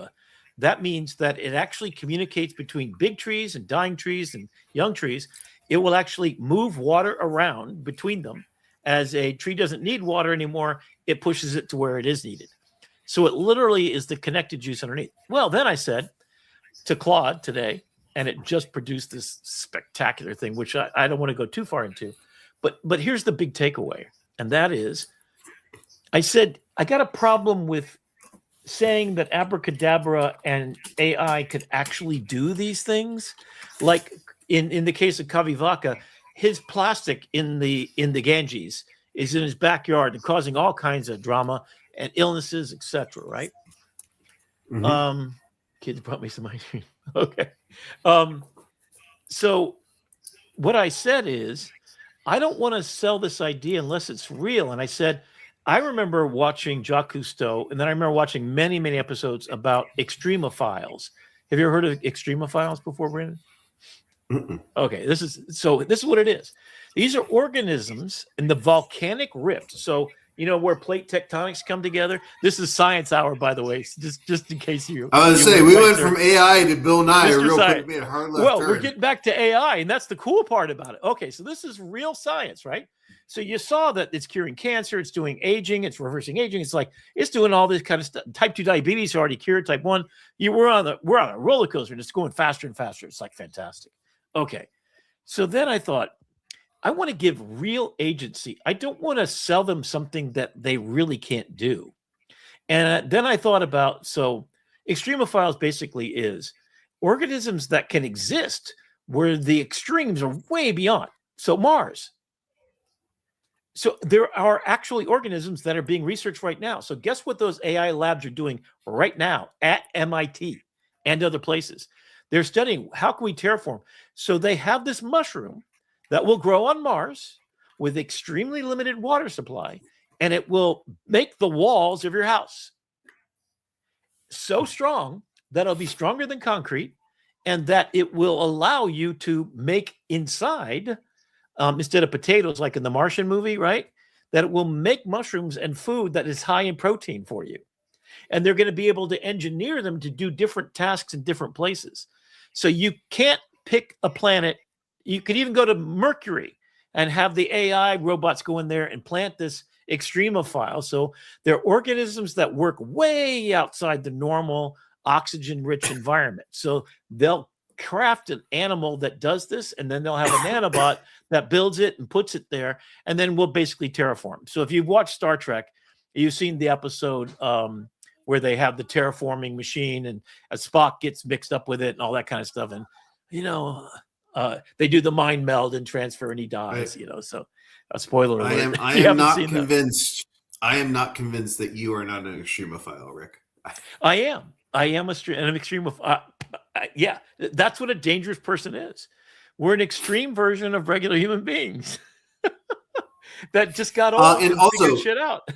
That means that it actually communicates between big trees and dying trees and young trees. It will actually move water around between them. As a tree doesn't need water anymore, it pushes it to where it is needed. So it literally is the connected juice underneath. Well, then I said to Claude today, and it just produced this spectacular thing, which I don't want to go too far into. But here's the big takeaway, and that is, I said, I got a problem with saying that Abracadabra and AI could actually do these things. Like in the case of Kavivaka, his plastic in the Ganges is in his backyard and causing all kinds of drama and illnesses, etc. Right? Kids brought me some ice cream. Okay. So what I said is, I don't want to sell this idea unless it's real. And I said, I remember watching Jacques Cousteau, and then I remember watching many, many episodes about extremophiles. Have you ever heard of extremophiles before, Brandon? Okay, this is what it is. These are organisms in the volcanic rift. So, you know, where plate tectonics come together. This is Science Hour, by the way, just in case you. I was saying, we went from AI to Bill Nye real quick. Made a hard left well, turn. We're getting back to AI, and that's the cool part about it. Okay, so this is real science, right? So you saw that it's curing cancer, it's doing aging, it's reversing aging. It's like it's doing all this kind of stuff. Type 2 diabetes already cured. Type 1, we're on a roller coaster, and it's going faster and faster. It's like fantastic. Okay, so then I thought, I want to give real agency. I don't want to sell them something that they really can't do. And then I thought about, so extremophiles basically is organisms that can exist where the extremes are way beyond. So Mars. So there are actually organisms that are being researched right now. So guess what those AI labs are doing right now at MIT and other places? They're studying how can we terraform. So they have this mushroom that will grow on Mars with extremely limited water supply, and it will make the walls of your house so strong that it'll be stronger than concrete, and that it will allow you to make inside, instead of potatoes like in the Martian movie, right? That it will make mushrooms and food that is high in protein for you. And they're going to be able to engineer them to do different tasks in different places. So you can't pick a planet. You could even go to Mercury and have the AI robots go in there and plant this extremophile. So they're organisms that work way outside the normal oxygen-rich environment. So they'll craft an animal that does this, and then they'll have a nanobot that builds it and puts it there, and then we'll basically terraform. So if you've watched Star Trek, you've seen the episode where they have the terraforming machine, and Spock gets mixed up with it and all that kind of stuff. And, you know, they do the mind meld and transfer, and he dies. Right. You know, so a spoiler alert. I am not convinced. I am not convinced that you are not an extremophile, Rick. I am. I am an extreme of, yeah, that's what a dangerous person is. We're an extreme version of regular human beings that just got old and figured shit out.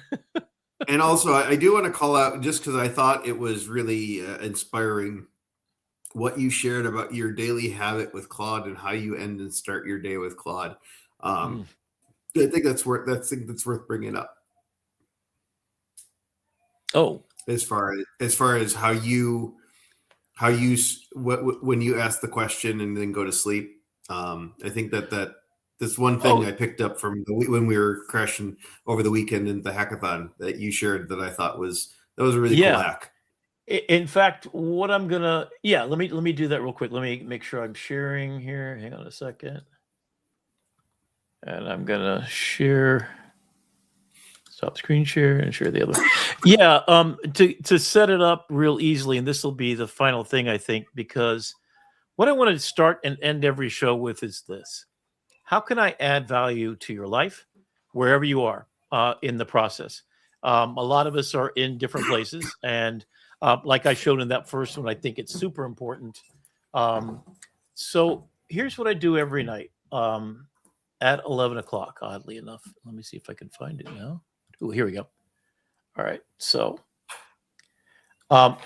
And also, I do want to call out, just because I thought it was really inspiring, what you shared about your daily habit with Claude and how you end and start your day with Claude. I think that's worth bringing up. Oh, as far as how you when you ask the question and then go to sleep. I think that's one thing I picked up from when we were crashing over the weekend in the hackathon that you shared that I thought was a really cool hack. In fact, what I'm gonna let me do that real quick. Let me make sure I'm sharing here. Hang on a second, and I'm gonna stop screen share and share the other. To set it up real easily, and this will be the final thing I think, because what I want to start and end every show with is this: how can I add value to your life, wherever you are in the process? A lot of us are in different places, and like I showed in that first one, I think it's super important. So here's what I do every night at 11 o'clock, oddly enough. Let me see if I can find it now. Oh, here we go. All right. So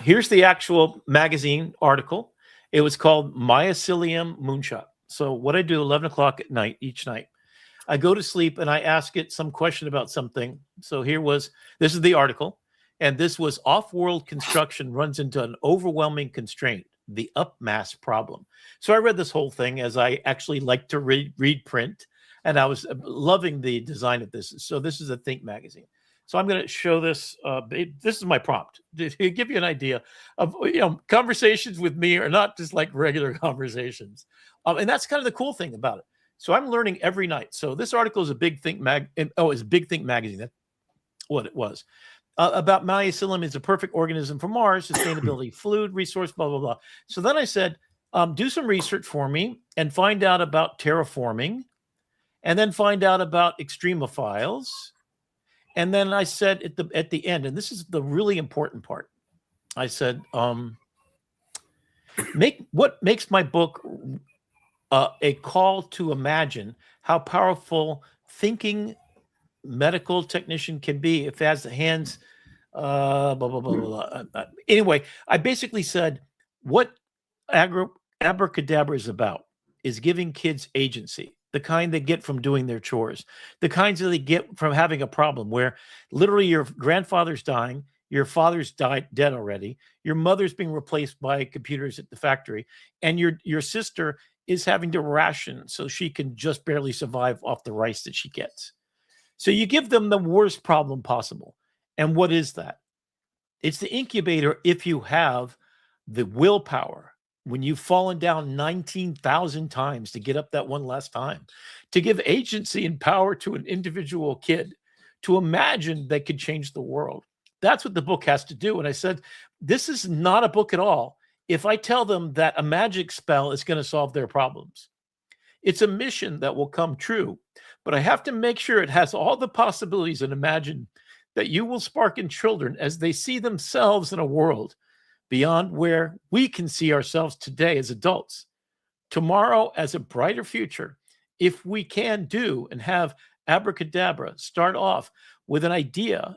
here's the actual magazine article. It was called Mycelium Moonshot. So what I do 11 o'clock at night, each night, I go to sleep and I ask it some question about something. So this is the article. And this was off-world construction runs into an overwhelming constraint, the upmass problem. So I read this whole thing, as I actually like to read print, and I was loving the design of this. So this is a Think magazine. So I'm going to show this. This is my prompt to give you an idea of, conversations with me are not just like regular conversations. And that's kind of the cool thing about it. So I'm learning every night. So this article is a Big Think it's Big Think magazine. That's what it was. About mycelium is a perfect organism for Mars, sustainability, fluid, resource, blah, blah, blah. So then I said, do some research for me and find out about terraforming, and then find out about extremophiles. And then I said at the end, and this is the really important part, I said, what makes my book a call to imagine how powerful thinking medical technician can be if it has the hands, blah, blah, blah, blah, blah. Anyway, I basically said what abracadabra is about is giving kids agency, the kind they get from doing their chores, the kinds that they get from having a problem where literally your grandfather's dying, your father's dead already, your mother's being replaced by computers at the factory, and your sister is having to ration so she can just barely survive off the rice that she gets. So you give them the worst problem possible. And what is that? It's the incubator if you have the willpower, when you've fallen down 19,000 times to get up that one last time, to give agency and power to an individual kid, to imagine they could change the world. That's what the book has to do. And I said, this is not a book at all if I tell them that a magic spell is going to solve their problems. It's a mission that will come true, but I have to make sure it has all the possibilities and imagine that you will spark in children as they see themselves in a world beyond where we can see ourselves today as adults. Tomorrow as a brighter future, if we can do and have abracadabra start off with an idea,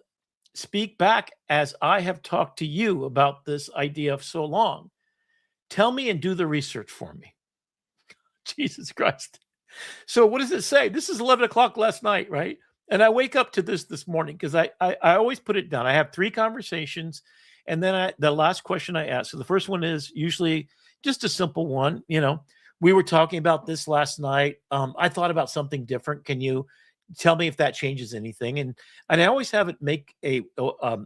speak back as I have talked to you about this idea of so long. Tell me and do the research for me. Jesus Christ. So what does it say? This is 11 o'clock last night, right? And I wake up to this morning because I always put it down. I have 3 conversations, and then the last question I ask. So the first one is usually just a simple one. We were talking about this last night. I thought about something different. Can you tell me if that changes anything? And I always have it make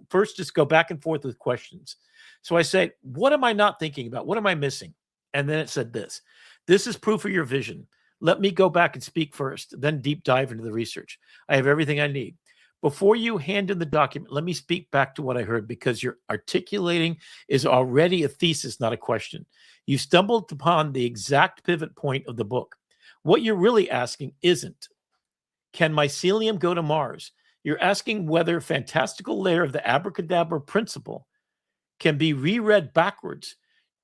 first just go back and forth with questions. So I say, what am I not thinking about? What am I missing? And then it said this is proof of your vision. Let me go back and speak first, then deep dive into the research. I have everything I need. Before you hand in the document, let me speak back to what I heard, because your articulating is already a thesis, not a question. You stumbled upon the exact pivot point of the book. What you're really asking isn't, can mycelium go to Mars? You're asking whether fantastical layer of the abracadabra principle can be reread backwards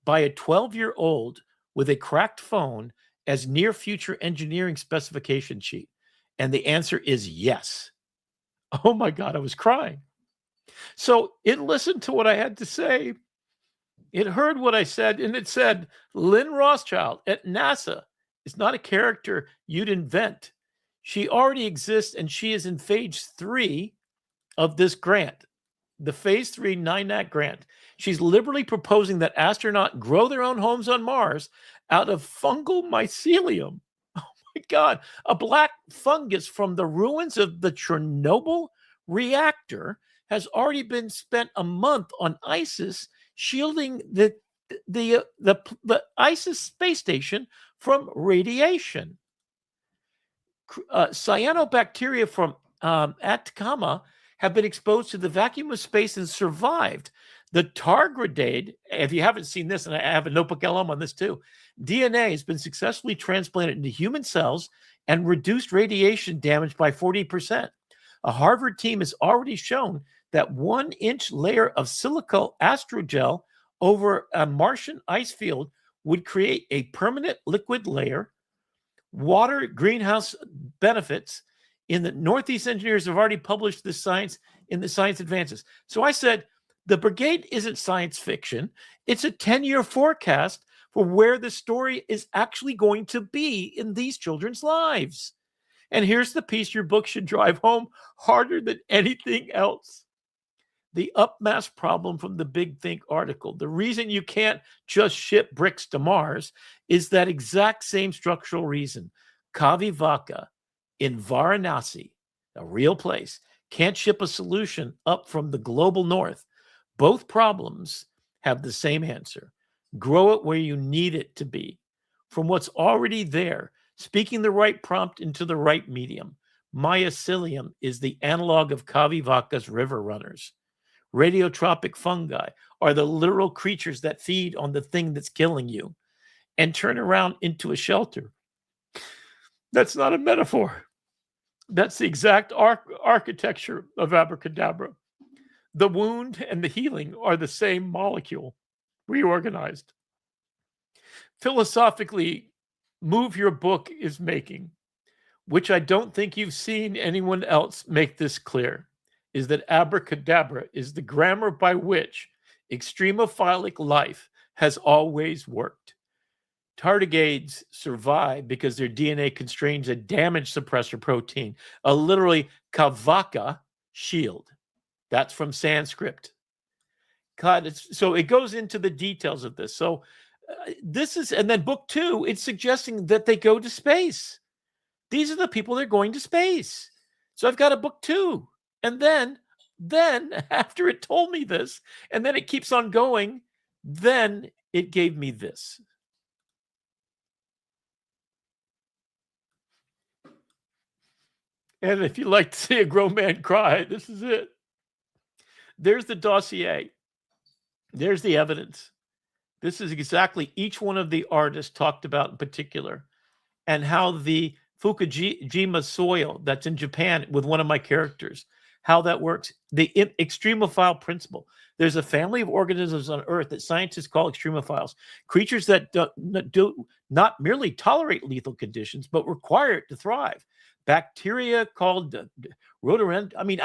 by a 12-year-old with a cracked phone as near future engineering specification sheet? And the answer is yes. Oh my God, I was crying. So it listened to what I had to say. It heard what I said, and it said, Lynn Rothschild at NASA is not a character you'd invent. She already exists, and she is in phase 3 of this grant, the phase 3 NINAC grant. She's liberally proposing that astronauts grow their own homes on Mars out of fungal mycelium. Oh my God, a black fungus from the ruins of the Chernobyl reactor has already been spent a month on ISIS, shielding the ISIS space station from radiation. Cyanobacteria from Atacama have been exposed to the vacuum of space and survived. The tardigrade, if you haven't seen this, and I have a notebook LM on this too, DNA has been successfully transplanted into human cells and reduced radiation damage by 40%. A Harvard team has already shown that 1-inch layer of silica astrogel over a Martian ice field would create a permanent liquid layer. Water greenhouse benefits in the Northeast engineers have already published this science in the Science Advances. So I said, the brigade isn't science fiction. It's a 10-year forecast for where the story is actually going to be in these children's lives. And here's the piece your book should drive home harder than anything else. The upmass problem from the Big Think article. The reason you can't just ship bricks to Mars is that exact same structural reason. Kavivaka in Varanasi, a real place, can't ship a solution up from the global north. Both problems have the same answer. Grow it where you need it to be, from what's already there, speaking the right prompt into the right medium. Mycelium is the analog of Kavivaka's river runners. Radiotropic fungi are the literal creatures that feed on the thing that's killing you and turn around into a shelter. That's not a metaphor. That's the exact architecture of abracadabra. The wound and the healing are the same molecule, reorganized. Philosophically, move your book is making, which I don't think you've seen anyone else make this clear, is that abracadabra is the grammar by which extremophilic life has always worked. Tardigrades survive because their DNA constrains a damage suppressor protein, a literally kavaka shield. That's from Sanskrit. God, so it goes into the details of this. So this is, and then book 2, it's suggesting that they go to space. These are the people that are going to space. So I've got a book 2. And then after it told me this, and then it keeps on going, then it gave me this. And if you like to see a grown man cry, this is it. There's the dossier. There's the evidence. This is exactly each one of the artists talked about in particular, and how the Fukushima soil that's in Japan with one of my characters, how that works. The extremophile principle. There's a family of organisms on Earth that scientists call extremophiles, creatures that do not merely tolerate lethal conditions, but require it to thrive. Bacteria called rhododendron. I mean,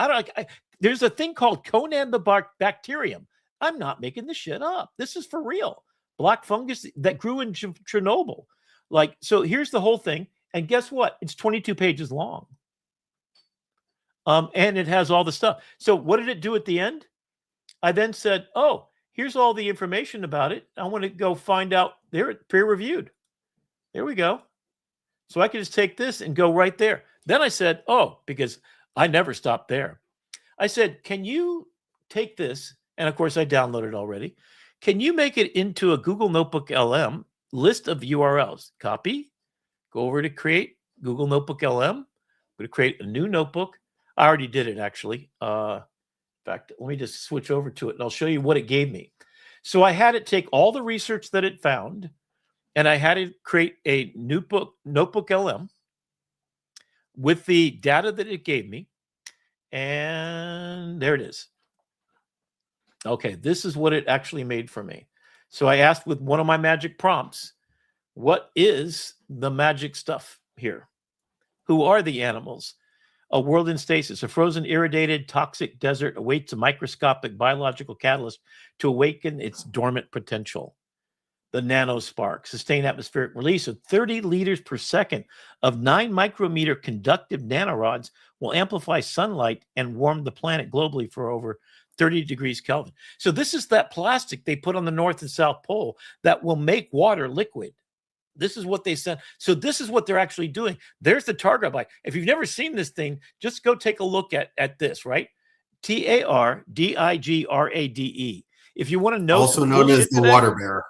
there's a thing called Conan the bacterium. I'm not making this shit up. This is for real. Black fungus that grew in Chernobyl. Like, so here's the whole thing. And guess what? It's 22 pages long. And it has all the stuff. So what did it do at the end? I then said, oh, here's all the information about it. I want to go find out. They're peer-reviewed. There we go. So I could just take this and go right there. Then I said, oh, because I never stopped there. I said, can you take this? And of course, I downloaded already. Can you make it into a Google Notebook LM list of URLs? Copy. Go over to create Google Notebook LM. I'm going to create a new notebook. I already did it, actually. In fact, let me just switch over to it, and I'll show you what it gave me. So I had it take all the research that it found, and I had it create a notebook LM with the data that it gave me. And there it is. Okay, this is what it actually made for me. So I asked with one of my magic prompts, what is the magic stuff here? Who are the animals? A world in stasis, a frozen, irradiated, toxic desert awaits a microscopic biological catalyst to awaken its dormant potential. The nanospark, sustained atmospheric release of 30 liters per second of 9 micrometer conductive nanorods will amplify sunlight and warm the planet globally for over 30 degrees Kelvin. So this is that plastic they put on the North and South Pole that will make water liquid. This is what they said. So this is what they're actually doing. There's the target light. If you've never seen this thing, just go take a look at this, right? TARDIGRADE. If you want to know, also known as the water bear.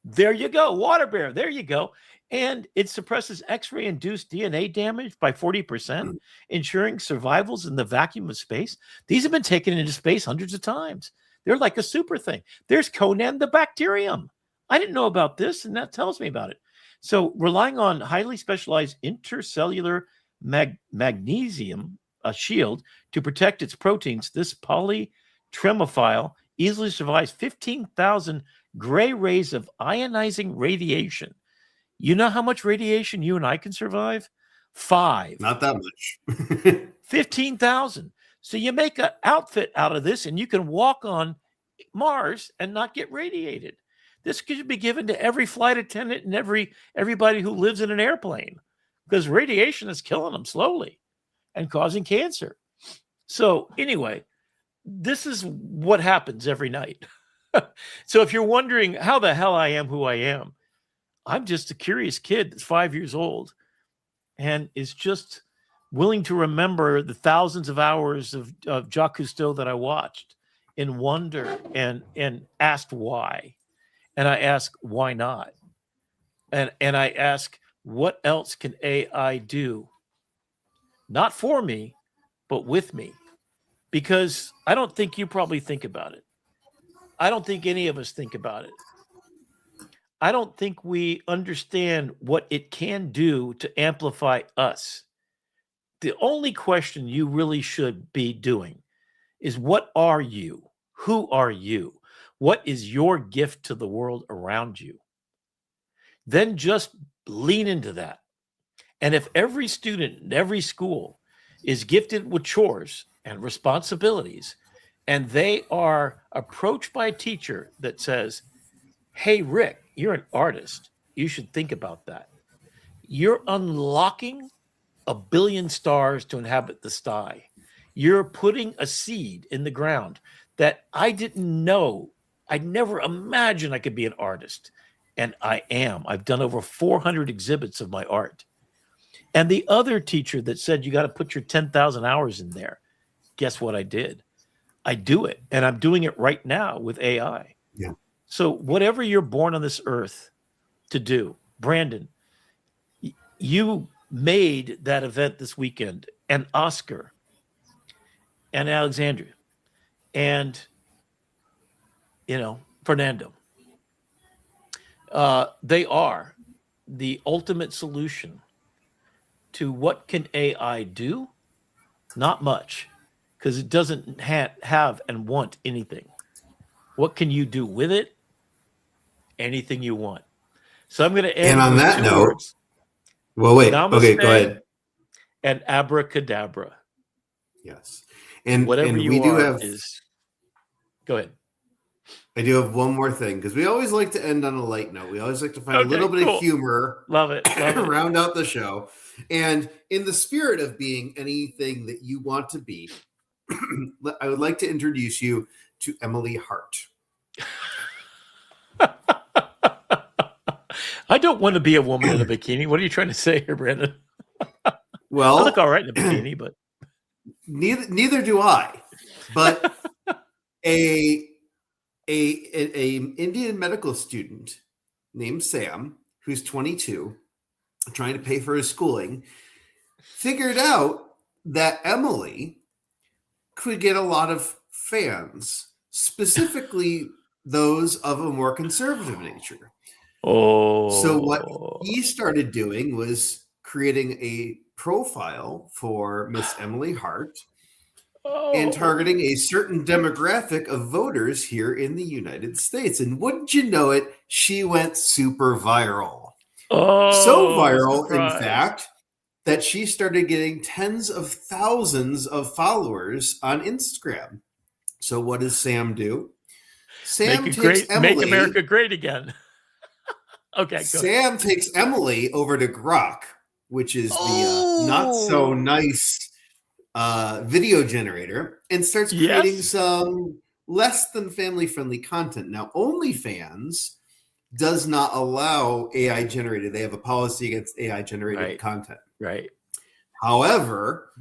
There you go. Water bear. There you go. And it suppresses X-ray induced DNA damage by 40%, ensuring survivals in the vacuum of space. These have been taken into space hundreds of times. They're like a super thing. There's Conan the bacterium. I didn't know about this, and that tells me about it. So relying on highly specialized intercellular magnesium shield to protect its proteins, this polytremophile easily survives 15,000 gray rays of ionizing radiation. You know how much radiation you and I can survive? 5. Not that much. 15,000. So you make an outfit out of this and you can walk on Mars and not get radiated. This could be given to every flight attendant and everybody who lives in an airplane because radiation is killing them slowly and causing cancer. So anyway, this is what happens every night. So if you're wondering how the hell I am who I am, I'm just a curious kid that's 5 years old and is just willing to remember the thousands of hours of Jacques Cousteau that I watched in wonder and asked why. And I ask, why not? And I ask, what else can AI do? Not for me, but with me. Because I don't think you probably think about it. I don't think any of us think about it. I don't think we understand what it can do to amplify us. The only question you really should be doing is, what are you? Who are you? What is your gift to the world around you? Then just lean into that. And if every student in every school is gifted with chores and responsibilities, and they are approached by a teacher that says, hey, Rick, you're an artist. You should think about that. You're unlocking 1 billion stars to inhabit the sky. You're putting a seed in the ground that I didn't know. I never imagined I could be an artist. And I am. I've done over 400 exhibits of my art. And the other teacher that said you got to put your 10,000 hours in there, guess what I did? I do it. And I'm doing it right now with AI. Yeah. So whatever you're born on this earth to do, Brandon, you made that event this weekend, and Oscar and Alexandria and, Fernando. They are the ultimate solution to what can AI do? Not much, because it doesn't have and want anything. What can you do with it? Anything you want. So I'm going to end. And on that note, words. Well, wait. Namaste Okay, go ahead. And abracadabra. Yes. And whatever and you we do are have. is. Go ahead. I do have one more thing, because we always like to end on a light note. We always like to find a little bit of humor. Love it. Round out the show. And in the spirit of being anything that you want to be, I would like to introduce you to Emily Hart. I don't want to be a woman in a bikini. What are you trying to say here, Brandon? Well, I look all right in a bikini, but neither do I. But a Indian medical student named Sam, who's 22, trying to pay for his schooling, figured out that Emily could get a lot of fans, specifically those of a more conservative nature. So what he started doing was creating a profile for Miss Emily Hart and targeting a certain demographic of voters here in the United States. And wouldn't you know it, she went super viral. So viral, surprise. in fact, that she started getting tens of thousands of followers on Instagram. So what does Sam do? Sam takes Emily. Make America great again. Okay, Sam takes Emily over to Grok, which is the not so nice video generator, and starts creating some less than family-friendly content. Now, OnlyFans does not allow AI generated. They have a policy against AI generated content. Right. However,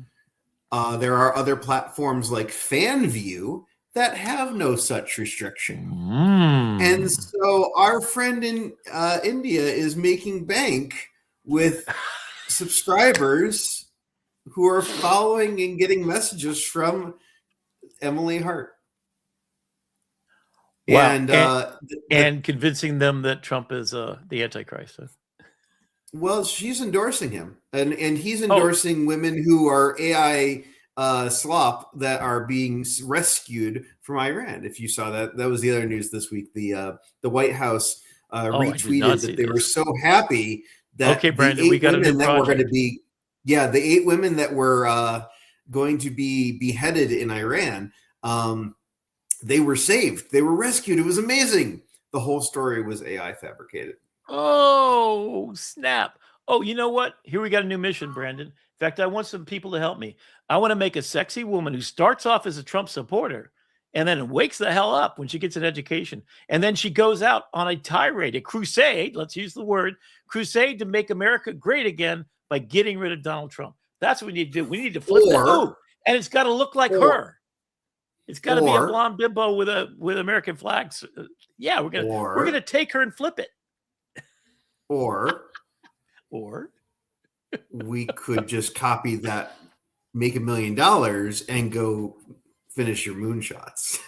there are other platforms like FanView that have no such restriction. And so our friend in India is making bank with subscribers who are following and getting messages from Emily Hart. Wow. And convincing them that Trump is the Antichrist. Huh? Well, she's endorsing him, and he's endorsing women who are AI slop that are being rescued from Iran. If you saw that was the other news this week. The White House retweeted that they were so happy that Brandon, we got a new project. Were going to be, the 8 women that were going to be beheaded in Iran. They were saved. They were rescued. It was amazing. The whole story was AI fabricated. Oh, snap. Oh, you know what? Here we got a new mission, Brandon. In fact, I want some people to help me. I want to make a sexy woman who starts off as a Trump supporter and then wakes the hell up when she gets an education. And then she goes out on a tirade, a crusade, let's use the word, crusade to make America great again by getting rid of Donald Trump. That's what we need to do. We need to flip that. Oh, and it's got to look like her. It's got to be a blonde bimbo with American flags. Yeah, we're gonna take her and flip it. Or we could just copy that, make $1 million, and go finish your moonshots.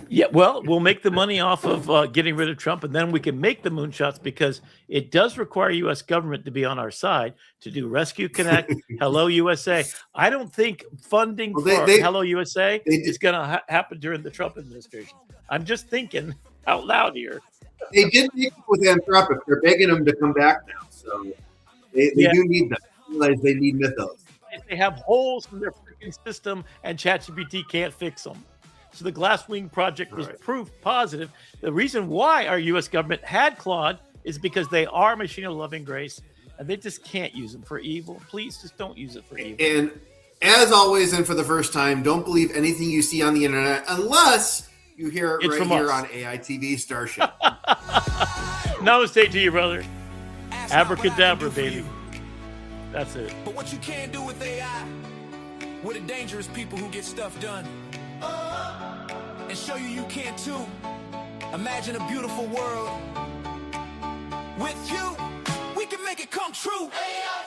Yeah, well, we'll make the money off of getting rid of Trump, and then we can make the moonshots because it does require U.S. government to be on our side to do Rescue Connect, Hello USA. I don't think funding for Hello USA is going to happen during the Trump administration. I'm just thinking out loud here. They did meet with Anthropic. They're begging them to come back now, so they do need them. Realize they need mythos. They have holes in their freaking system, and ChatGPT can't fix them. So the Glasswing project was proof positive. The reason why our U.S. government had Claude is because they are a machine of loving grace, and they just can't use them for evil. Please just don't use it for evil. And as always, and for the first time, don't believe anything you see on the internet unless you hear it right here on AITV Starship. Namaste to you, brother. Abracadabra, baby. That's it. But what you can't do with AI, we're the dangerous people who get stuff done. And show you can too. Imagine a beautiful world. With you, we can make it come true. AI.